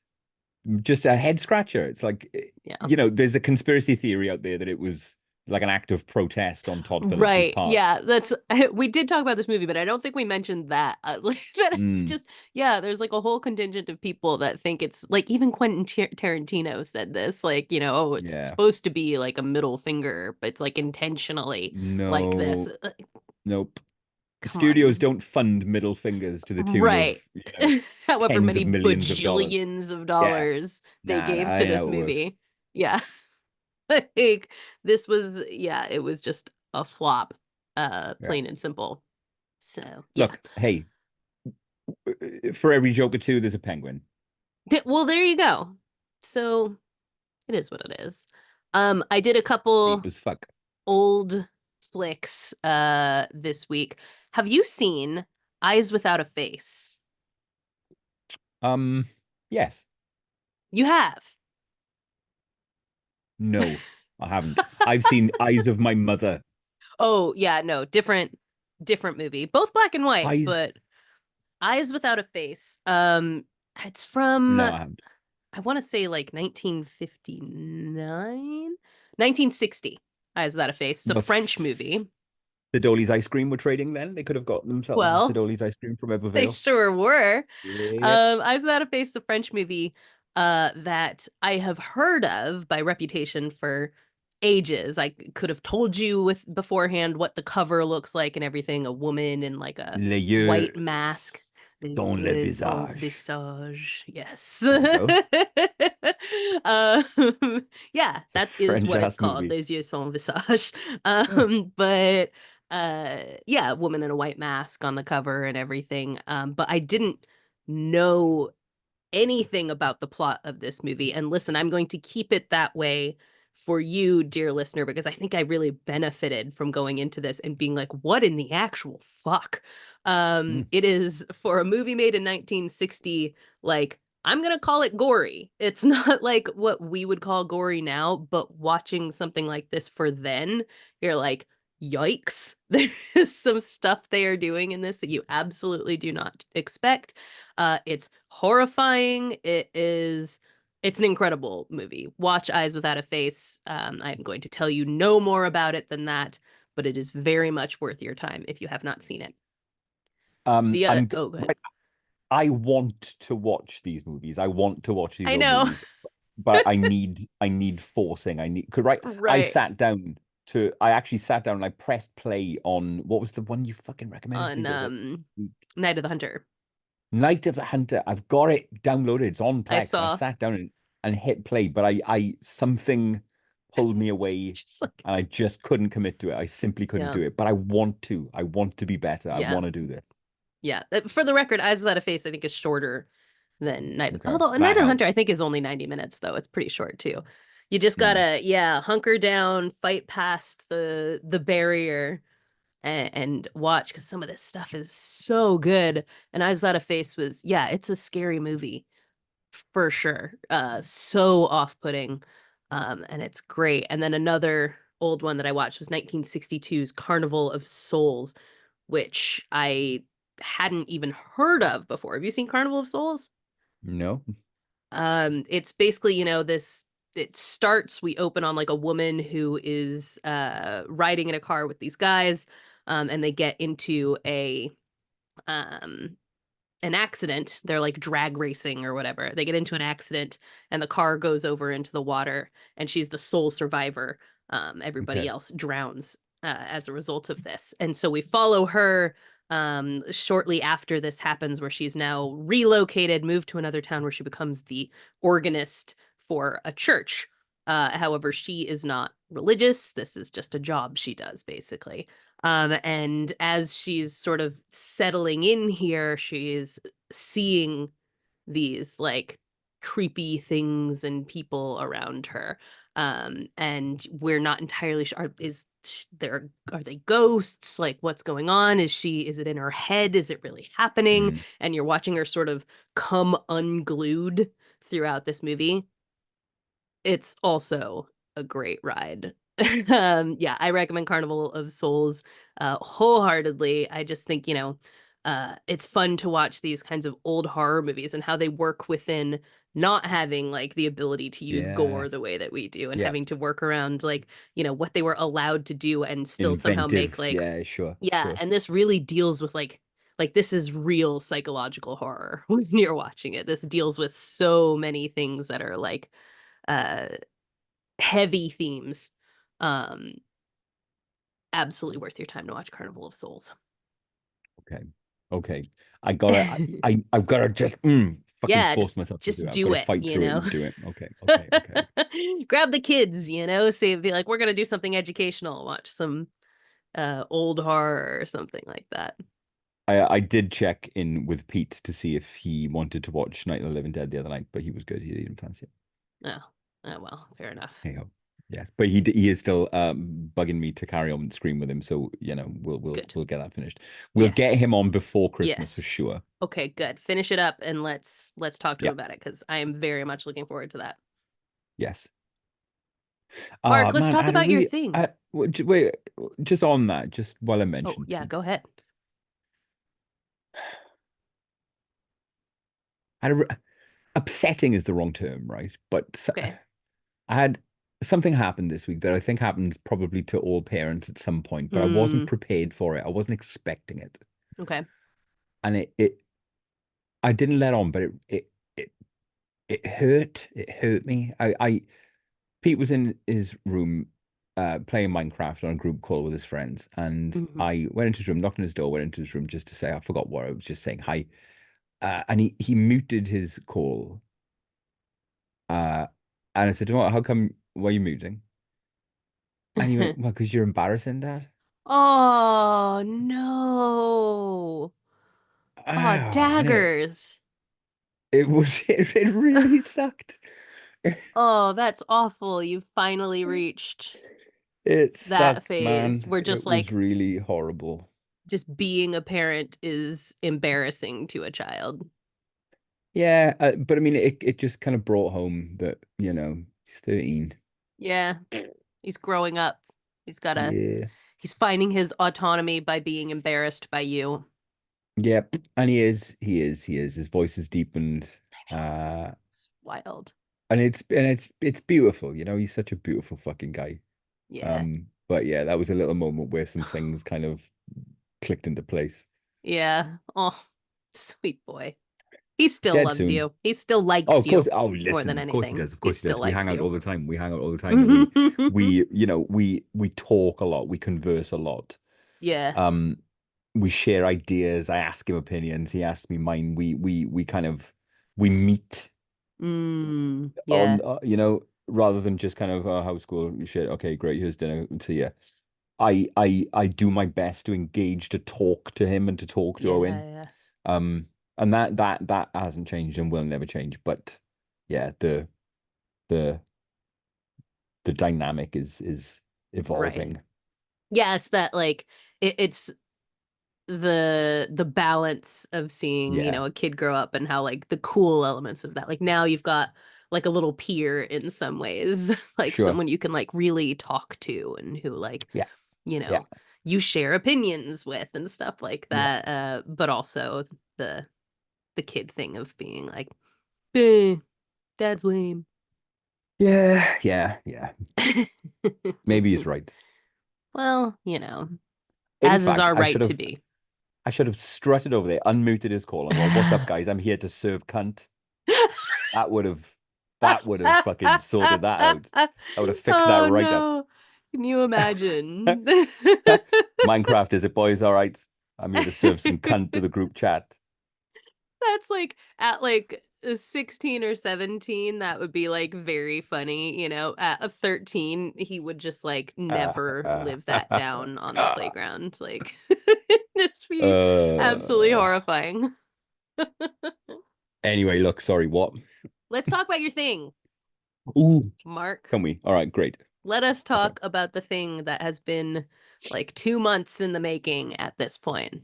just a head scratcher. It's like, Yeah. there's a conspiracy theory out there that it was like an act of protest on Todd Phillips's Right. part. Yeah, that's we did talk about this movie, but I don't think we mentioned that. Like that it's Mm, just yeah, there's like a whole contingent of people that think it's like even Quentin Tarantino said this, like, oh, it's yeah. supposed to be like a middle finger, but it's like intentionally like this. No, nope. Come Studios on. don't fund middle fingers to the tune of, Right. However tens of many millions of dollars. bajillions of Yeah. dollars they Nah, gave that to ain't how this it works. movie. Yeah. Like this was yeah, it was just a flop, Yeah. plain and simple. So, yeah. Look, hey, for every Joker 2, there's a penguin. Well, there you go. So, it is what it is. I did a Deep couple as fuck. old flicks this week. Have you seen Eyes Without a Face? Um, yes. You have. No, I haven't. I've seen Eyes of My Mother. Oh, yeah, no, different movie. Both black and white, Eyes? but Eyes Without a Face. It's from No, I haven't. I want to say like 1959, 1960. Eyes Without a Face. It's a But French movie. Sidoli's ice cream were trading then. They could have gotten themselves a Well, Sidoli's ice cream from they Ebervale. sure were. Yep. Eyes Without a Face, the French movie that I have heard of by reputation for ages. I could have told you with beforehand what the cover looks like and everything. A woman in like a Les yeux white mask. Les dans le yeux sans visage. visage. Yes. There you go. um, yeah, It's a that is French what it's ass called. movie. Les yeux sans visage. Huh. But yeah, woman in a white mask on the cover and everything. But I didn't know anything about the plot of this movie. And listen, I'm going to keep it that way for you, dear listener, because I think I really benefited from going into this and being like, what in the actual fuck? Hmm. It is for a movie made in 1960, like I'm gonna call it gory. It's not like what we would call gory now, but watching something like this for then, you're like, yikes. There's some stuff they are doing in this that you absolutely do not expect. It's horrifying. It's an incredible movie. Watch Eyes Without a Face. I'm going to tell you no more about it than that, but it is very much worth your time if you have not seen it. The I'm oh, go ahead. right. I want to watch these movies. I want to watch these I old know. movies, but I need forcing. I need because right. Right. I actually sat down and I pressed play on what was the one you fucking recommended to me On the other week? Night of the Hunter. Night of the Hunter. I've got it downloaded. It's on I Plex, and I saw sat down and hit play, but I something pulled me away, just like and I just couldn't commit to it. I simply couldn't yeah. do it. But I want to. I want to be better. I Yeah. want to do this. Yeah. For the record, Eyes Without a Face I think is shorter than Night. Okay, Although Night that of the Hunter I helps. think is only 90 minutes though. It's pretty short too. You just Hmm. gotta hunker down, fight past the barrier and watch because some of this stuff is so good. And Eyes Without a Face was yeah, it's a scary movie for sure. So off-putting. And it's great. And then another old one that I watched was 1962's Carnival of Souls, which I hadn't even heard of before. Have you seen Carnival of Souls? No. It's basically, this it starts, we open on like a woman who is riding in a car with these guys. and they get into an accident. They're like drag racing or whatever. They get into an accident and the car goes over into the water and she's the sole survivor. Everybody Okay. else drowns as a result of this. And so we follow her shortly after this happens, where she's now relocated, moved to another town where she becomes the organist for a church. However, she is not religious. This is just a job she does, basically. And as she's sort of settling in here, she's seeing these like creepy things and people around her. And we're not entirely sure, are they ghosts? Like, what's going on? Is it in her head? Is it really happening? Mm. And you're watching her sort of come unglued throughout this movie. It's also a great ride. Yeah, I recommend Carnival of Souls wholeheartedly. I just think, it's fun to watch these kinds of old horror movies and how they work within not having like the ability to use Yeah. gore the way that we do, and Yeah. having to work around like, what they were allowed to do and still somehow make Inventive. like, Yeah, sure. yeah, Sure. and this really deals with like this is real psychological horror when you're watching it. This deals with so many things that are like uh heavy themes. Um, Absolutely worth your time to watch Carnival of Souls. Okay. Okay. I've gotta just fucking Yeah, force myself to do just it. I've do got to it, fight through it and do it. Okay. Okay. Okay. Grab the kids, say, be like, we're gonna do something educational, watch some old horror or something like that. I did check in with Pete to see if he wanted to watch Night of the Living Dead the other night, but he was good. He didn't fancy it. Oh, oh well, fair enough. Hey ho. Yes, but he is still bugging me to carry on Scream with him. So Good. we'll get that finished. We'll get Yes. him on before Christmas for Yes. sure. Okay, good. Finish it up and let's talk to him Yeah. about it, because I am very much looking forward to that. Yes. Mark, let's Man, I talk had a about your really thing. wait, just on that, just while I Oh, mentioned yeah, Pete, go ahead. I had upsetting is the wrong term, right? But Okay. I had something happen this week that I think happens probably to all parents at some point, but I wasn't Hmm. prepared for it. I wasn't expecting it, Okay. and it I didn't let on, but it it hurt. It hurt me. Pete was in his room playing Minecraft on a group call with his friends, and Hmm. I went into his room, knocked on his door, went into his room just to say I forgot what I was just saying hi, and he muted his call, uh, and I said to him, "How come? Why are you muting?" And he went, "Well, because you're embarrassing, Dad." Oh no. Oh, Oh man, daggers. it was it really sucked. Oh, that's awful. You finally reached It that sucked, phase man. where It just was like really horrible. just being a parent is embarrassing to a child. Yeah, but I mean, it just kind of brought home that, he's 13. Yeah, he's growing up. He's gotta, Yeah. he's finding his autonomy by being embarrassed by you. Yep. And he is. His voice is deepened. I know. Uh, It's wild. and it's beautiful, he's such a beautiful fucking guy. Yeah. But yeah, that was a little moment where some things kind of clicked into place. Yeah. Oh, sweet boy. He still Dead loves soon. you. He still Oh, likes of course. you Oh, more listen, than of course he anything. does. Of He course he still does. We likes hang out all you. the time. We hang out all the time. We talk a lot. We converse a lot. Yeah. Um, we share ideas. I ask him opinions. He asks me mine. We kind of we meet on Yeah. rather than just kind of how's school shit. Okay, great. Here's dinner. See ya. I do my best to engage, to talk to him and to talk to Yeah. Owen. Yeah. Um, and that hasn't changed and will never change. But yeah, the the dynamic is Right. evolving. Yeah, it's that like it's the balance of seeing, Yeah, a kid grow up and how like the cool elements of that. Like now you've got like a little peer in some ways, like sure. someone you can like really talk to and who like, Yeah, you yeah, know, you share opinions with and stuff like yeah, that. But also the the kid thing of being like, eh, dad's lame. yeah, yeah, yeah. Maybe he's right. Well, In As is fact, our right to be. I should have strutted over there, unmuted his call, and gone, "What's up, guys? I'm here to serve cunt." That would have fucking sorted that out. That would have fixed that Oh right up. no. Can you imagine? Minecraft, is it, boys? All right. I'm here to serve some cunt to the group chat. That's like at like 16 or 17, that would be like very funny, you know. At a 13, he would just like never live that down on the playground. Like just be absolutely uh, horrifying. anyway, look, sorry, what? Let's talk about your thing, Ooh, Mark. can we? All right, great. Let us Okay. talk about the thing that has been like 2 months in the making at this point.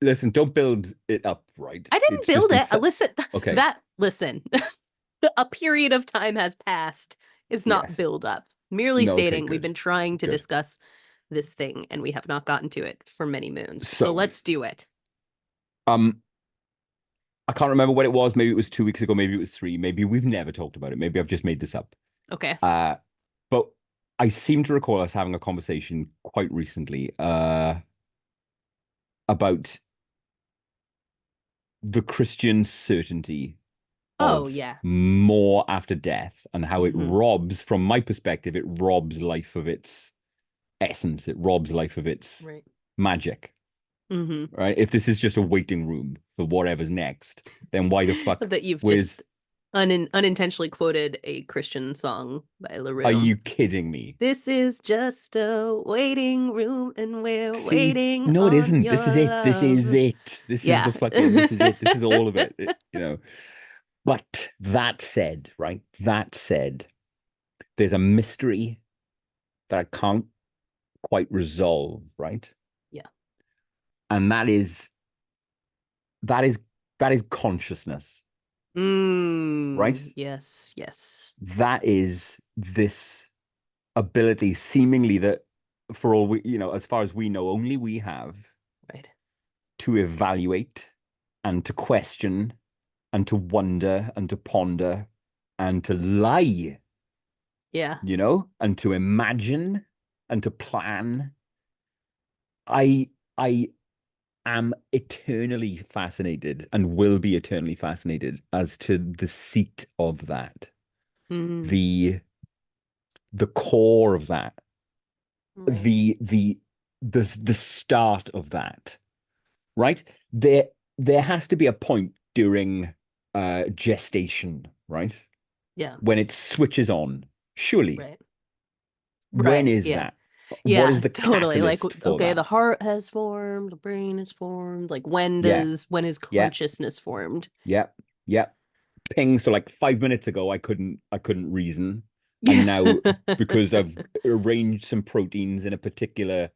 Listen, don't build it up, right? I didn't It's just build been it. Listen, okay. listen. A period of time has passed is not Yes. build up. Merely No, okay, stating we've good. been trying to Good. discuss this thing and we have not gotten to it for many moons. So So, let's do it. um, I can't remember what it was. Maybe it was 2 weeks ago, maybe it was three, maybe we've never talked about it. Maybe I've just made this up. Okay. But I seem to recall us having a conversation quite recently, about the Christian certainty Oh, of yeah. more after death and how it Mhm. robs, from my perspective, it robs life of its essence. It robs life of its Right. magic, Mm-hmm. right? If this is just a waiting room for whatever's next, then why the fuck? That you've Where's? just unintentionally quoted a Christian song by Are LaRue. you kidding me? This is just a waiting room and we're See, waiting no, it on isn't. your This is it. This is love. it. This is Yeah. the fucking. This is it. This is all of it. But that said, right? That said, there's a mystery that I can't quite resolve, right? Yeah. And that is that is consciousness, right? Yes, yes. That is this ability, seemingly, that for all we, as far as we know, only we have, Right. to evaluate and to question and to wonder and to ponder and to lie, Yeah. and to imagine and to plan. I am eternally fascinated and will be eternally fascinated as to the seat of that, Mm, the core of that, right. the start of that, right? There has to be a point during gestation, right? Yeah. When it switches on. Surely. Right. When Right. is Yeah. that? What is Yeah, the totally. Like, catalyst for okay, the that? heart has formed, the brain is formed. Like, Yeah, when is yeah, consciousness formed? yeah, yeah. Ping. So like 5 minutes ago, I couldn't reason, and Yeah. now, because I've arranged some proteins in a particular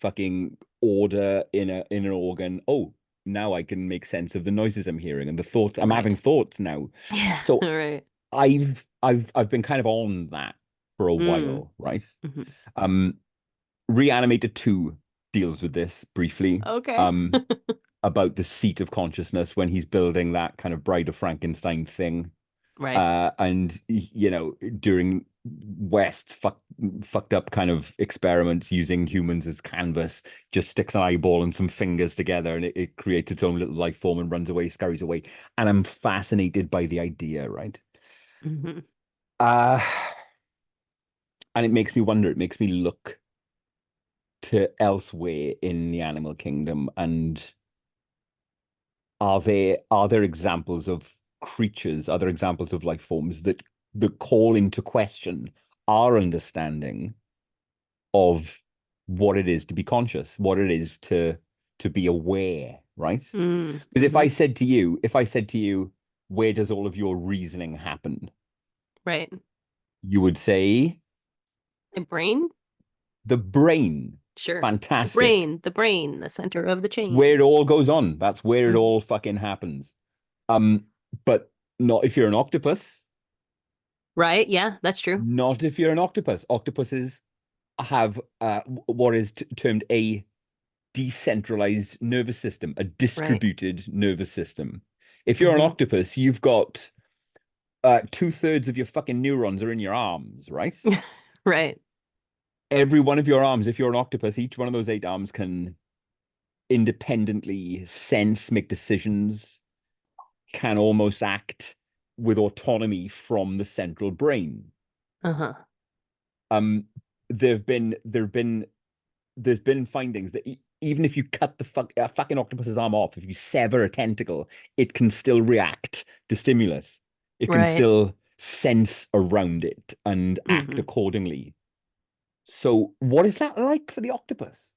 fucking order in an organ. Oh, now I can make sense of the noises I'm hearing and the thoughts. I'm having Right. thoughts now. Yeah. So All right. I've been kind of on that for a Mm. while, right? Hmm. Um, Reanimator 2 deals with this briefly. Okay. Um, about the seat of consciousness when he's building that kind of Bride of Frankenstein thing. Right. And during West's fucked up kind of experiments using humans as canvas, just sticks an eyeball and some fingers together, and it creates its own little life form and runs away, scurries away. And I'm fascinated by the idea, right? Hmm. Uh, and it makes me wonder, it makes me look to elsewhere in the animal kingdom, and are there examples of creatures, are there examples of life forms that call into question our understanding of what it is to be conscious, what it is to be aware, right? Because if I Hmm. said to you, where does all of your reasoning happen? Right. You would say My brain? the brain. Sure. Fantastic. The brain, the center of the It's where chain. it all goes on. That's where it Mhm. all fucking happens. Um, but not if you're an octopus. Right. Yeah, that's true. Not if you're an octopus. Octopuses have what is termed a decentralized nervous system, a Right. distributed nervous system. If you're an Hmm. octopus, you've got 2/3 of your fucking neurons are in your arms, right? Right. every one of your arms, if you're an octopus, each one of those 8 arms can independently sense, make decisions, can almost act with autonomy from the central brain. Uh-huh. Um, there's been findings that even if you cut the fucking octopus's arm off, if you sever a tentacle, it can still react to stimulus. It can Right. still sense around it and act Hmm. accordingly. So, what is that like for the octopus?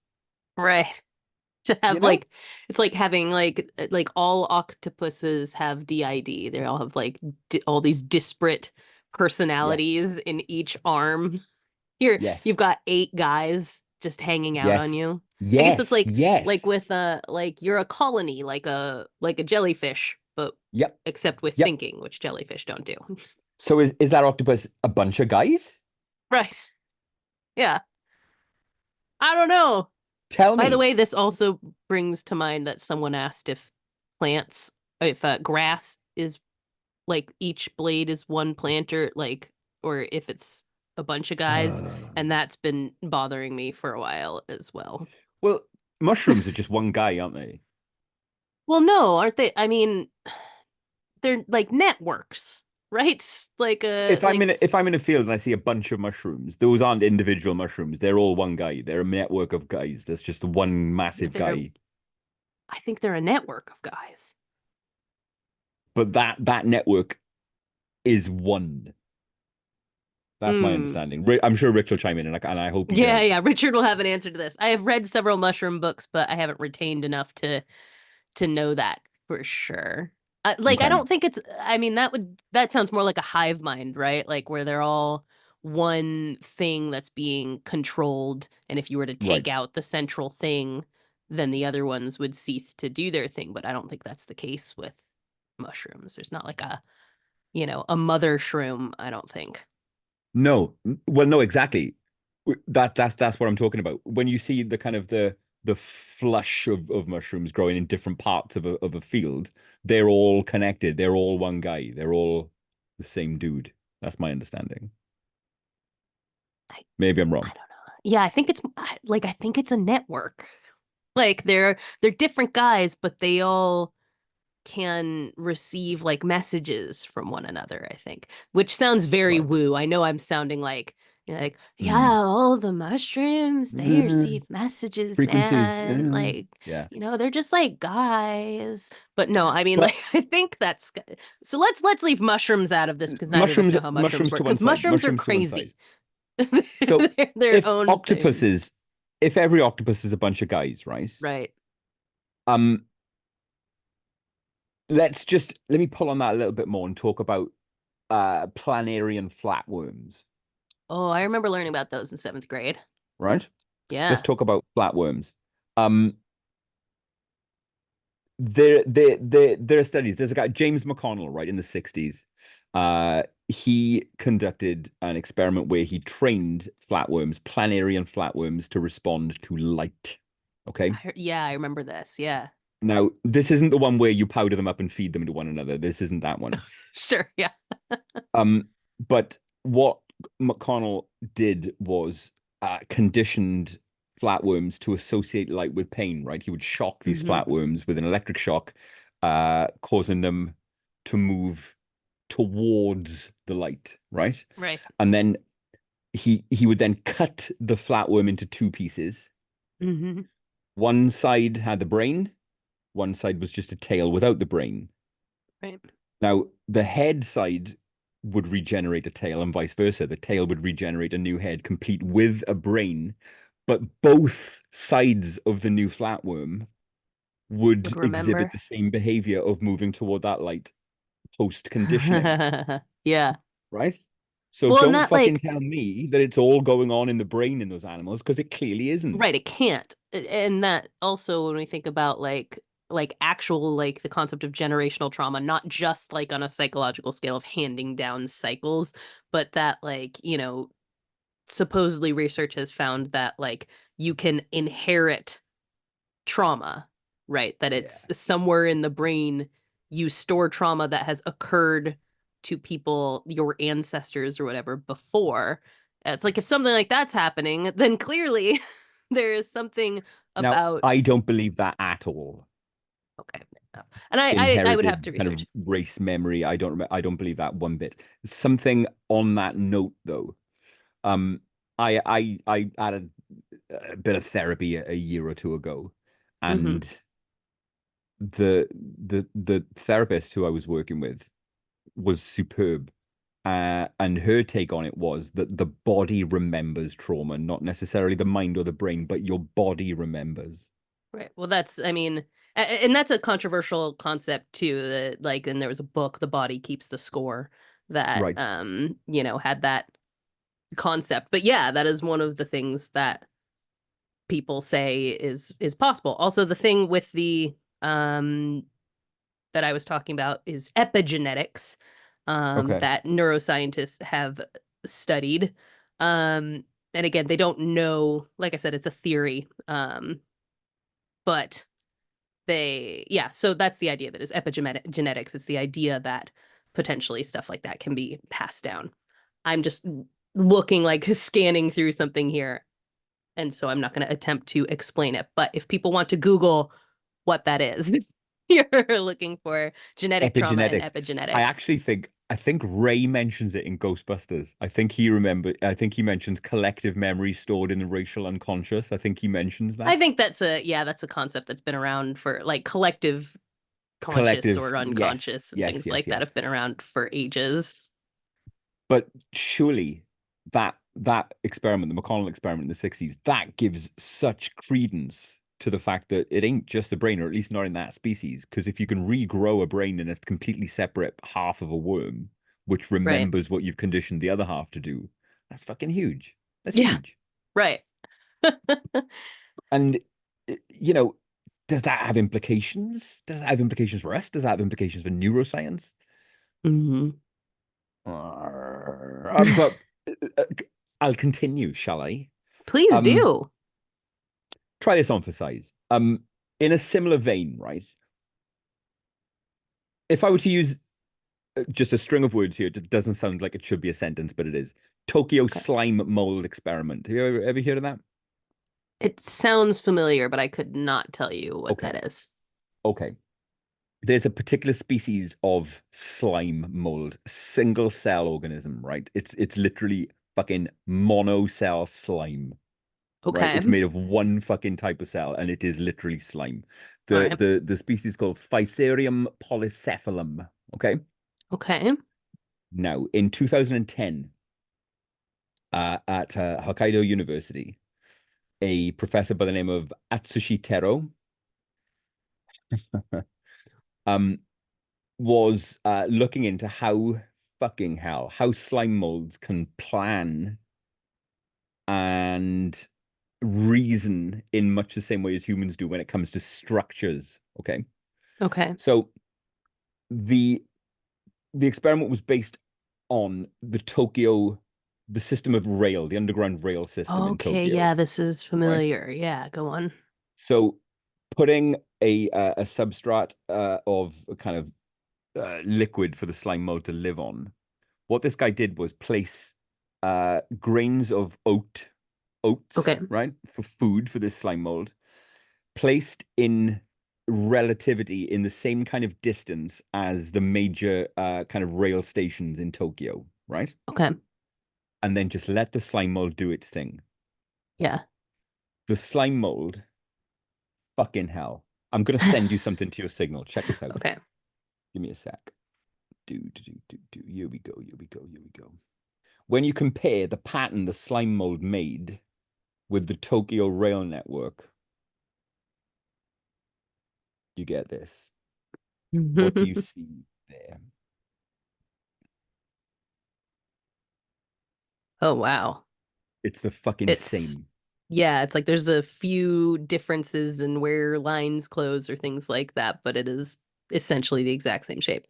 Right. To You have know? like it's like having like all octopuses have DID. They all have like all these disparate Yes. personalities in each arm. Here, Yes. you've got 8 guys just hanging out on Yes. you. I guess it's Yes. like Yes. with like you're a colony, like a jellyfish, but Yep. except with Yep. thinking, which jellyfish don't do. So is that octopus a bunch of guys? Right. Yeah. I don't know. Tell By the me. way, this also brings to mind that someone asked if plants, if grass is like each blade is one planter, like, or if it's a bunch of guys. Uh, And that's been bothering me for a while as well. well, mushrooms are just one guy, aren't they? Well, no, aren't they? I mean, they're like networks, right? Like If I'm in a field and I see a bunch of mushrooms, those aren't individual mushrooms. They're all one guy. They're a network of guys. There's just one massive they're guy. I think they're a network of guys. But that network is one. That's my Hmm. understanding. I'm sure Rich will chime in, and I hope he Yeah, does. yeah. Richard will have an answer to this. I have read several mushroom books, but I haven't retained enough to know that for sure. Like I Okay. don't think it's I mean that sounds more like a hive mind, right? Like where they're all one thing that's being controlled, and if you were to take Right. out the central thing, then the other ones would cease to do their thing, but I don't think that's the case with mushrooms. There's not like a mother shroom, I don't think. No. Well, no, exactly. That's what I'm talking about. When you see the kind of the flush of mushrooms growing in different parts of a field, they're all connected. They're all one guy. They're all the same dude. That's my understanding. I Maybe I'm I wrong. don't know. Yeah, I think it's a network. Like they're different guys, but they all can receive like messages from one another, I think, which sounds very Right. woo. I know I'm sounding like, yeah, Mm. all the mushrooms, they receive messages, Frequencies. man. Like, Yeah. they're just like guys. But no, I mean, like, But I think that's so let's leave mushrooms out of this because neither of us mushrooms know how mushrooms mushrooms to work one because side. mushrooms are Mushrooms to one side. crazy. So They're their if own thing. octopuses, if every octopus is a bunch of guys, right? Right. Um, let me pull on that a little bit more and talk about planarian flatworms, Oh, I remember learning about those in 7th grade. right? Let's Yeah. talk about flatworms. Um, there are studies. There's a guy, James McConnell, right, in the 60s. He conducted an experiment where he trained flatworms, planarian flatworms, to respond to light. Okay. Yeah, I remember this. Yeah. Now, this isn't the one where you powder them up and feed them to one another. This isn't that one. Sure. Yeah. But what McConnell did was conditioned flatworms to associate light with pain, right? He would shock these Hmm. flatworms with an electric shock, causing them to move towards the light, right? Right. And then he would then cut the flatworm into two pieces. Hmm. One side had the brain, one side was just a tail without the brain. Right. Now, the head side would regenerate a tail and vice versa. The tail would regenerate a new head complete with a brain, but both sides of the new flatworm Would would exhibit remember. the same behavior of moving toward that light post conditioning, Yeah. right? So Well, don't not fucking like tell me that it's all going on in the brain in those animals because it clearly isn't. right, it can't. And that also when we think about like actual like the concept of generational trauma, not just like on a psychological scale of handing down cycles, but that like, supposedly research has found that like you can inherit trauma, right? That Yeah. it's somewhere in the brain you store trauma that has occurred to people, your ancestors or whatever, before. It's like if something like that's happening, then clearly there is something Now, about. I don't believe that at all. Okay. No. And I would have to Inherited kind of research. race memory. I don't believe that one bit. Something on that note, though. Um, I had a bit of therapy a year or two ago, Hmm. and the therapist who I was working with was superb. And her take on it was that the body remembers trauma, not necessarily the mind or the brain, but your body remembers. Right. Well, that's, I mean, and that's a controversial concept too. That like, and there was a book, The Body Keeps the Score, that Right. had that concept. But yeah, that is one of the things that people say is possible. Also, the thing with the that I was talking about is epigenetics, Okay. that neuroscientists have studied. And again, they don't know, like I said, it's a theory. But yeah, so that's the idea that is epigenetics. It's the idea that potentially stuff like that can be passed down. I'm just looking like scanning through something here, and so I'm not going to attempt to explain it. But if people want to Google what that is, you're looking for genetic trauma and Epigenetics. epigenetics. I think Ray mentions it in Ghostbusters. I think he mentions collective memory stored in the racial unconscious. I think he mentions I that. think that's a concept that's been around for like collective conscious Collective, or yes, unconscious and yes, things yes, like that yes. have been around for ages. But surely that experiment, the McConnell experiment in the 60s, that gives such credence to the fact that it ain't just the brain, or at least not in that species. Because if you can regrow a brain in a completely separate half of a worm, which Right. remembers what you've conditioned the other half to do, that's fucking huge. That's Yeah. huge. Right. And you know, does that have implications? Does that have implications for us? Does that have implications for neuroscience? Hmm. But uh, I'll continue, shall I? Please Um, do. Try this on for size. In a similar vein, right? If I were to use just a string of words here, it doesn't sound like it should be a sentence, but it is. Tokyo Okay. slime mold experiment. Have you ever heard of that? It sounds familiar, but I could not tell you what Okay, that is. okay. There's a particular species of slime mold, single cell organism, right? It's literally fucking monocell slime, right? Okay. It's made of one fucking type of cell, and it is literally slime. All The right. the the species is called Physarum polycephalum. Okay. Okay. Now, in 2010, at Hokkaido University, a professor by the name of Atsushi Tero um, was looking into how slime molds can plan and reason in much the same way as humans do when it comes to structures. Okay. Okay. So the the experiment was based on the system of rail, the underground rail system in Okay. Tokyo, Yeah, this is right? familiar. Yeah, go on. So putting a substrate of a kind of liquid for the slime mold to live on. What this guy did was place grains of oats, Okay. right, for food for this slime mold, placed in relativity in the same kind of distance as the major kind of rail stations in Tokyo, right? Okay. And then just let the slime mold do its thing. Yeah. The slime mold, fucking hell. I'm gonna send you something to your signal. Check this out. Okay. Give me a sec. Do. Here we go. Here we go. Here we go. When you compare the pattern the slime mold made with the Tokyo rail network, you get this. What do you see there? Oh, wow. It's the fucking It's same. Yeah, it's like there's a few differences in where lines close or things like that, but it is essentially the exact same shape.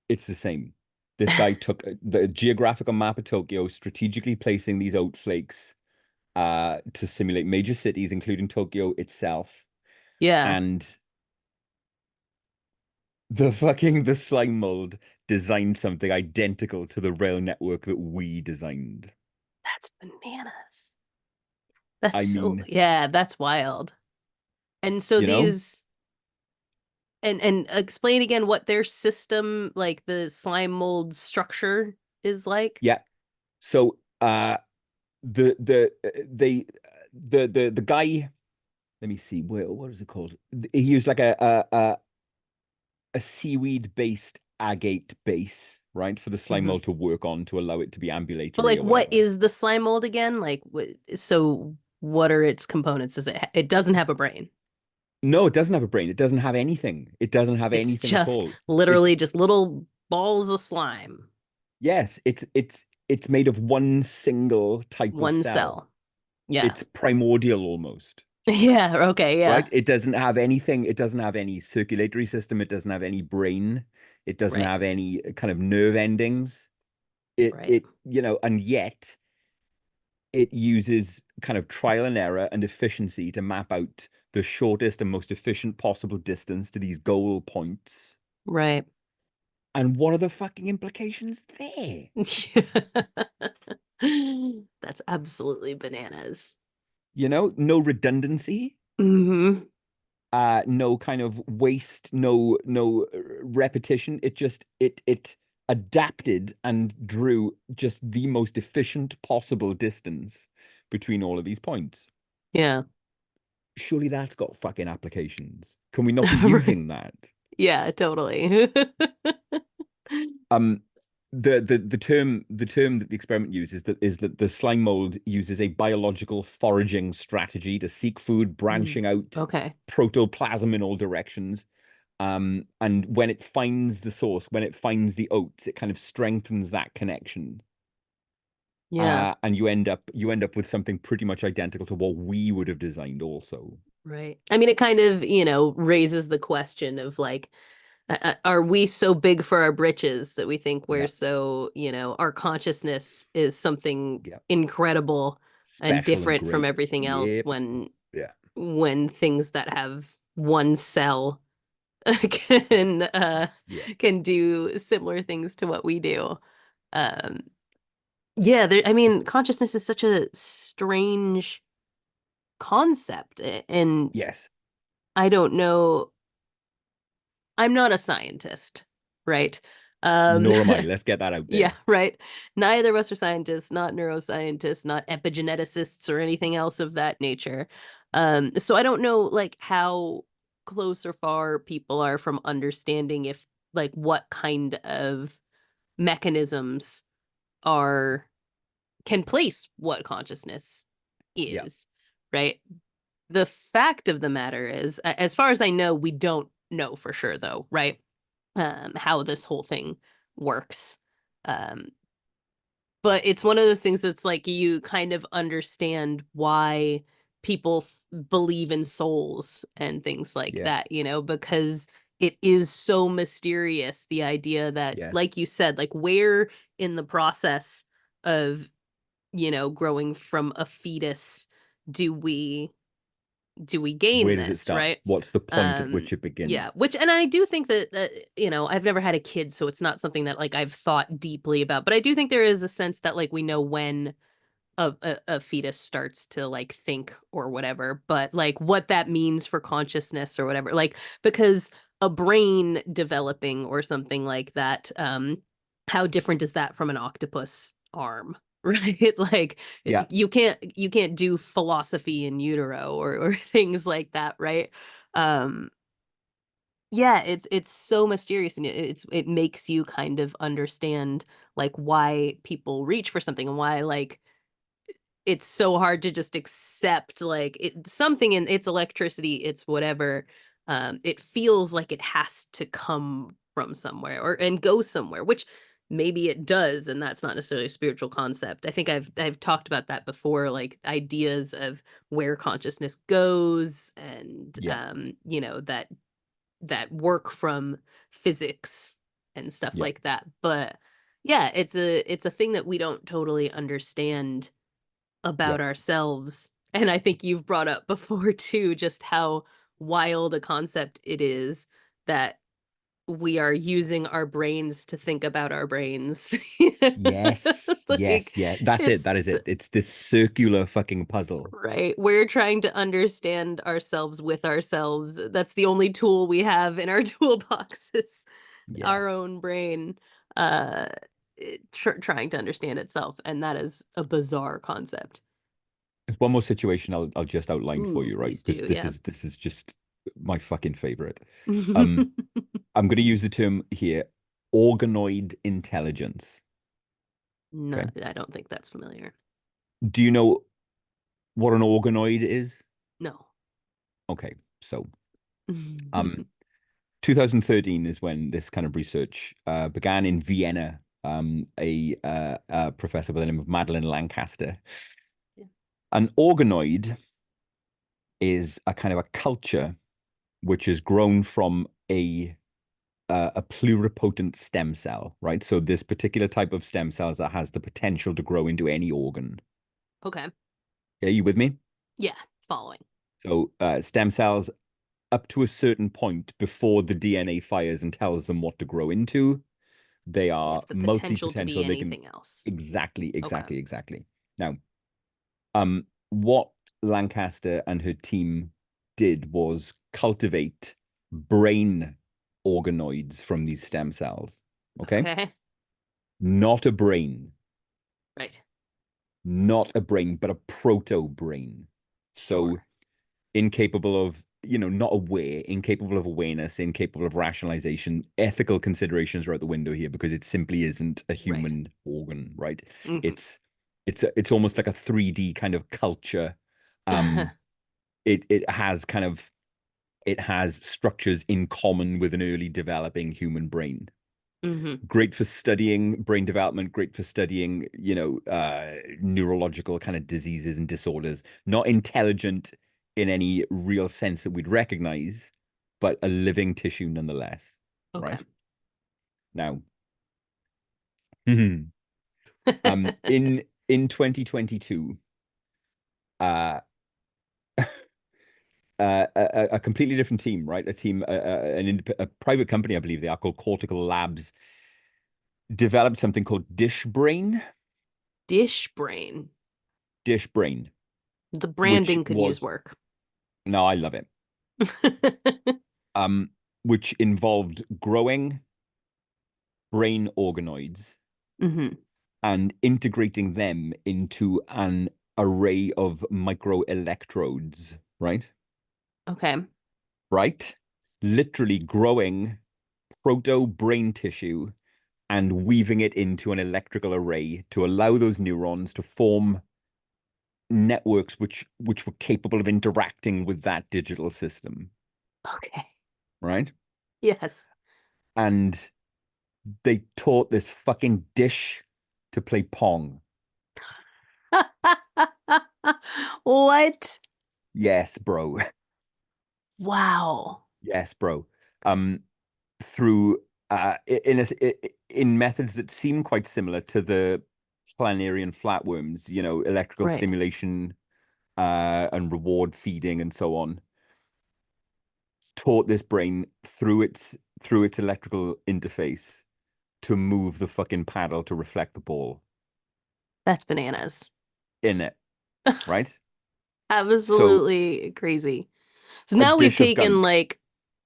It's the same. This guy took the geographical map of Tokyo, strategically placing these oat flakes to simulate major cities, including Tokyo itself. Yeah. And the slime mold designed something identical to the rail network that we designed. That's bananas. That's I so, mean, yeah, that's wild. And so you know? these, and explain again what their system, like the slime mold structure is like. Yeah. So they the guy, let me see, what is it called? He used like a seaweed based agate base, right, for the slime Mhm. mold to work on to allow it to be But ambulatory like, or what whatever. is the slime mold again? Like, so what are its components? Does it doesn't have a brain? No, it doesn't have a brain. It doesn't have anything. It doesn't have It's anything at just all. literally It's just little balls of slime, yes, it's made of one single type of one cell. cell. Yeah. It's primordial almost, Yeah. Okay. right? Yeah. It doesn't have anything. It doesn't have any circulatory system. It doesn't have any brain. It doesn't Right. have any kind of nerve endings. Right. And yet it uses kind of trial and error and efficiency to map out the shortest and most efficient possible distance to these goal points. Right. And what are the fucking implications there? That's absolutely bananas. No redundancy, Hmm. no kind of waste, no repetition. It adapted and drew just the most efficient possible distance between all of these points. Yeah. Surely that's got fucking applications. Can we not be Right. using that? Yeah, totally. Um, the term that the experiment uses is that the slime mold uses a biological foraging strategy to seek food, Mm. branching out Okay. protoplasm in all directions. And when it finds the source, when it finds the oats, it kind of strengthens that connection. Yeah. And you end up with something pretty much identical to what we would have designed also. Right. I mean, it kind of, raises the question of like, are we so big for our britches that we think we're Yeah, so, our consciousness is something yeah. incredible and Special and different from great. everything else Yep. when Yeah. things that have one cell can Yeah. can do similar things to what we do. Um yeah, I mean, consciousness is such a strange concept, and Yes. I don't know, I'm not a scientist, right? Um Nor am I. Let's get that out yeah, there. right. Neither of us are scientists, not neuroscientists, not epigeneticists or anything else of that nature. So I don't know like how close or far people are from understanding if like what kind of mechanisms are can place what consciousness Yeah. is, right? The fact of the matter is, as far as I know, we don't know for sure though, right? How this whole thing works. Um, but it's one of those things that's like you kind of understand why people believe in souls and things like Yeah. that, because it is so mysterious, the idea that, Yes. like you said, like where in the process of, growing from a fetus do we gain Where does it this, start? right? What's the point at which it Yeah, begins? which, and I do think that I've never had a kid, so it's not something that like I've thought deeply about, but I do think there is a sense that like we know when a fetus starts to like think or whatever, but like what that means for consciousness or whatever, like because a brain developing or something like that, how different is that from an octopus arm? Right? Like Yeah. you can't do philosophy in utero or things like that, right? Um yeah, it's so mysterious, and it makes you kind of understand like why people reach for something and why like it's so hard to just accept like something in its electricity, it's whatever. It feels like it has to come from somewhere or and go somewhere, which maybe it does, and that's not necessarily a spiritual concept. I think I've talked about that before, like ideas of where consciousness goes and Yeah. that work from physics and stuff Yeah. like that. But yeah, it's a thing that we don't totally understand Yeah. about ourselves. And I think you've brought up before too just how wild a concept it is that we are using our brains to think about our brains. Yes, Like yes, yeah. That's it. That is it's it. It's this circular fucking puzzle. right. We're trying to understand ourselves with ourselves. That's the only tool we have in our toolbox is Yeah. our own brain uh trying to understand itself, and that is a bizarre concept. There's one more situation I'll just outline for Ooh, you, right? please This do. this Yeah. is this is just my fucking favorite. Um, I'm going to use the term here, organoid intelligence. No, Okay. I don't think that's familiar. Do you know what an organoid is? No. Okay, so um, 2013 is when this kind of research began in Vienna. A professor by the name of Madeline Lancaster. Yeah. An organoid is a kind of a culture which is grown from a pluripotent stem cell, right? So this particular type of stem cells that has the potential to grow into any organ. Okay. Are you with me? Yeah, following. So stem cells up to a certain point before the DNA fires and tells them what to grow into, they They are have the potential to be multi-potential. They can anything else. Okay. exactly. Now, what Lancaster and her team did was cultivate brain organoids from these stem cells. Okay, Okay. not a brain, Right. not a brain, but a proto brain. So Sure. incapable of, not aware, incapable of awareness, incapable of rationalization. Ethical considerations are out the window here because it simply isn't a Right. human organ, right? Hmm. It's almost like a 3D kind of culture. Um, it has structures in common with an early developing human brain. Hmm. Great for studying brain development, great for studying, neurological kind of diseases and disorders. Not intelligent in any real sense that we'd recognize, but a living tissue nonetheless, Okay. right? Now, in 2022, uh, a completely different team, right? A team, a private company, I believe they are, called Cortical Labs, developed something called Dish Brain. Dish brain. Dish Brain, The which branding could use was work. no, I love it. Um, which involved growing brain organoids Hmm. and integrating them into an array of microelectrodes, right? Okay. Right? Literally growing proto brain tissue and weaving it into an electrical array to allow those neurons to form networks which were capable of interacting with that digital system, Okay. right? Yes. And they taught this fucking dish to play Pong. What? Yes, bro. Wow. Yes, bro. Um, through in methods that seem quite similar to the planarian flatworms, electrical Right. stimulation, and reward feeding and so on, taught this brain through its electrical interface to move the fucking paddle to reflect the ball That's bananas. in it, right? So Absolutely crazy. So a now we've dish of taken gunk. like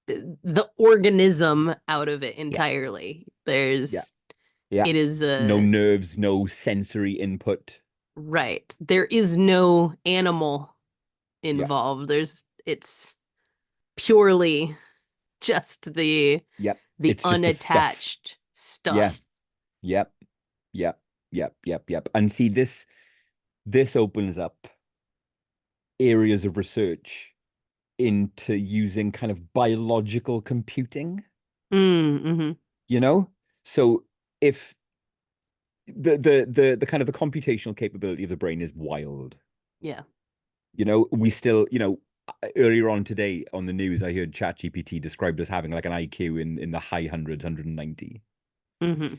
the organism out of it Yeah, entirely. yeah, There's yeah. it is No nerves, no sensory input. right. There is no animal Yeah, involved. It's purely just yep. the It's just the stuff. unattached Yeah, stuff. yep, yep, yep. And see, this opens up areas of research into using kind of biological computing, Mm-hmm. you know? So if the kind of the computational capability of the brain is wild. Yeah. We still, earlier on today on the news, I heard ChatGPT described as having like an IQ in the high hundreds, 190. Mm-hmm.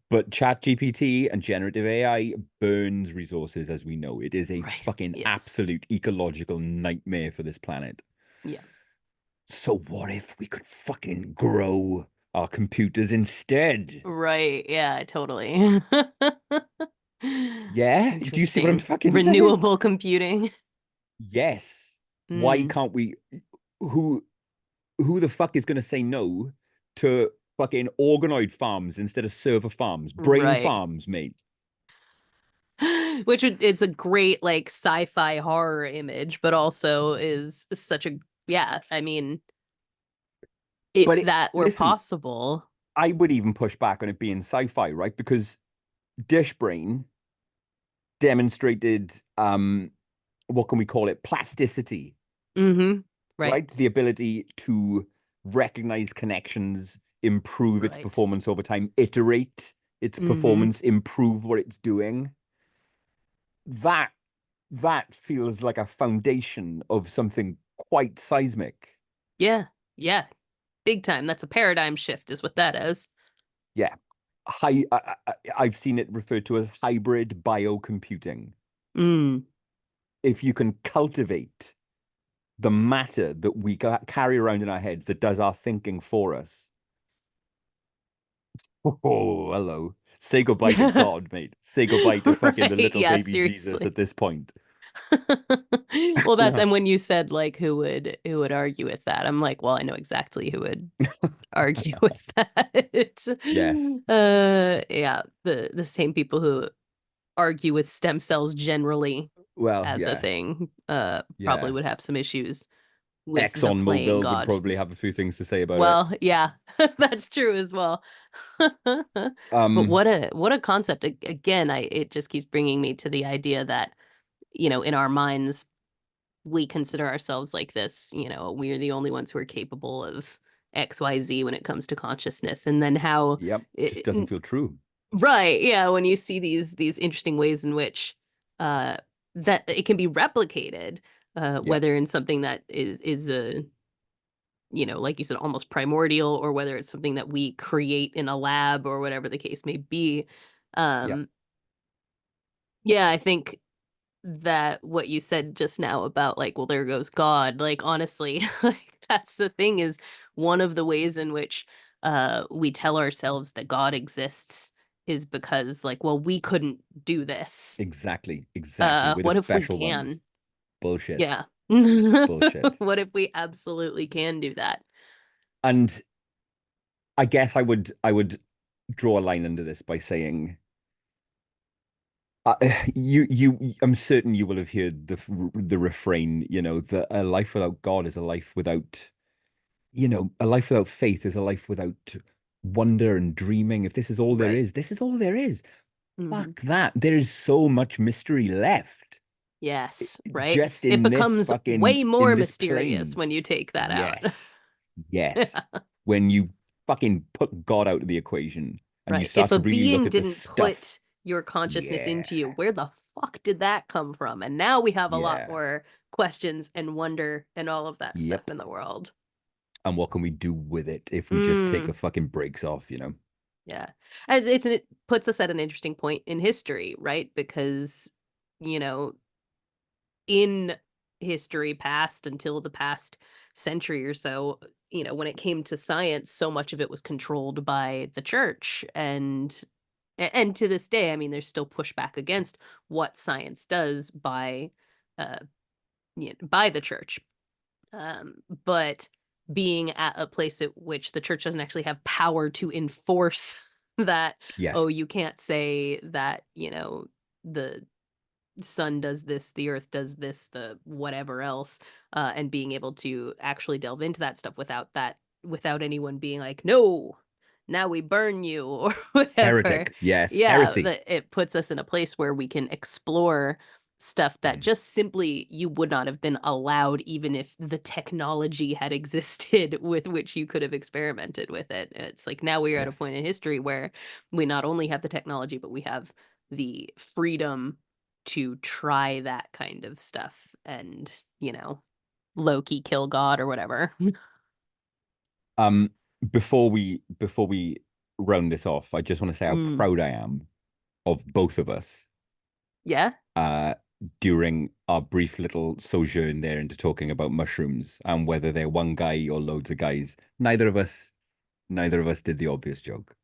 But ChatGPT and generative AI burns resources, as we know. It is a Right. fucking Yes. absolute ecological nightmare for this planet. Yeah. So what if we could fucking grow our computers instead. Right. Yeah, totally. Yeah, do you see what I'm Interesting. fucking saying? Renewable computing. Yes. Why Mm, can't we? Who who the fuck is going to say no to fucking organoid farms instead of server farms, brain right. farms, mate? It's a great like sci-fi horror image, but also is such a yeah, I mean, if But that were listen, possible. I would even push back on it being sci-fi, right? Because Dish Brain demonstrated what can we call it? Plasticity, Mm-hmm. Right. right? The ability to recognize connections, improve its Right. performance over time, iterate its Mm-hmm. performance, improve what it's doing. That that feels like a foundation of something quite seismic. Yeah. Yeah. Big time. That's a paradigm shift, is what that is. Yeah. I've seen it referred to as hybrid biocomputing. Mm. If you can cultivate the matter that we carry around in our heads that does our thinking for us. Oh, hello. Say goodbye to God, mate. Say goodbye to fucking the Right. little Yeah, baby Jesus seriously. at this point. Well, that's and when you said like who would argue with that, I'm like, well, I know exactly who would argue with that. Yes. Yeah, the same people who argue with stem cells generally Well, as a yeah. thing, probably Yeah. would have some issues with the Exxon playing Mobil would God. probably have a few things to say about it. Well, yeah, that's true as well. But Um, what a concept. Again, I it just keeps bringing me to the idea that, in our minds, we consider ourselves like this, we're the only ones who are capable of XYZ when it comes to consciousness. And then how yep. Just doesn't feel true. right, yeah, when you see these interesting ways in which uh that it can be replicated, Yep. whether in something that is a like you said, almost primordial, or whether it's something that we create in a lab or whatever the case may be. Yep. Um, yeah, I think that what you said just now about like, well, there goes God, like honestly, like that's the thing is one of the ways in which we tell ourselves that God exists is because like, well, we couldn't do this. Exactly. Exactly. We're the What if we special ones. can? Bullshit. Yeah. Bullshit. What if we absolutely can do that? And I guess I would draw a line under this by saying uh, I'm certain you will have heard the refrain, that a life without God is a life without, a life without faith is a life without wonder and dreaming. If this is all there Right. is, this is all there is. Hmm. Fuck that. There is so much mystery left Yes, right? just It in this becomes way fucking in more this mysterious plane. when you take that out. Yes. Yes. When you fucking put God out of the equation and you Right. If start a to really look being at the didn't stuff. put your consciousness Yeah. into you, where the fuck did that come from? And now we have a lot Yeah. more questions and wonder and all of that stuff Yep. in the world. And what can we do with it if we just take the Mm, fucking brakes off, yeah. As it puts us at an interesting point in history, right? Because, you know, in history past until the past century or so, when it came to science, so much of it was controlled by the church. And to this day, I mean, there's still pushback against what science does uh, by the church. But being at a place at which the church doesn't actually have power to enforce that, Yes. oh, you can't say that, the sun does this, the earth does this, the whatever else, and being able to actually delve into that stuff without anyone being like, no, now we burn you or whatever. Heretic. Yes. Yeah, Heresy. that it puts us in a place where we can explore stuff that Mm. just simply you would not have been allowed even if the technology had existed with which you could have experimented with it. It's like now we are at a Yes. point in history where we not only have the technology, but we have the freedom to try that kind of stuff and, low key kill God or whatever. Um, before we round this off, I just want to say how Mm. proud I am of both of us Yeah. uh during our brief little sojourn there into talking about mushrooms and whether they're one guy or loads of guys. Neither of us Neither of us did the obvious joke.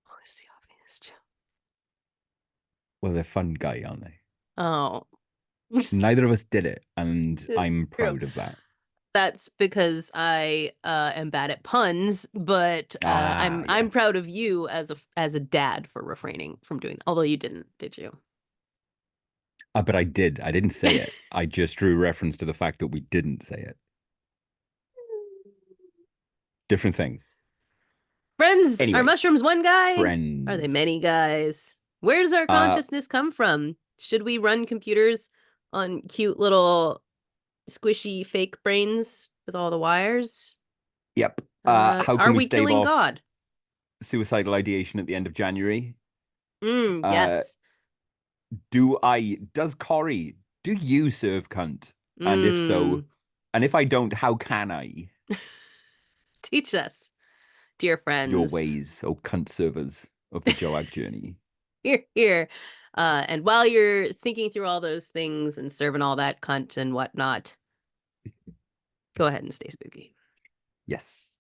What was the obvious joke? Well, they're fun guy, aren't they? Oh, Neither of us did it, and it's I'm true. proud of that. That's because I am bad at puns, but Ah, I'm yes. proud of you as a dad for refraining from doing that. Although you didn't, did you? But I did. I didn't say it. I just drew reference to the fact that we didn't say it. Different things. Friends, are Anyway, mushrooms one guy? Are they friends. many guys? Where does our Uh, consciousness come from? Should we run computers on cute little squishy fake brains with all the wires? yep. How can Are we we stave killing off God? suicidal ideation at the end of January? Uh, Yes. does Corey, do you serve cunt? And if so, Mm, and if I don't, how can I? teach us, dear Your friends. ways, oh cunt servers of the Joag journey. Here, here. And while you're thinking through all those things and serving all that cunt and whatnot, go ahead and stay spooky. Yes.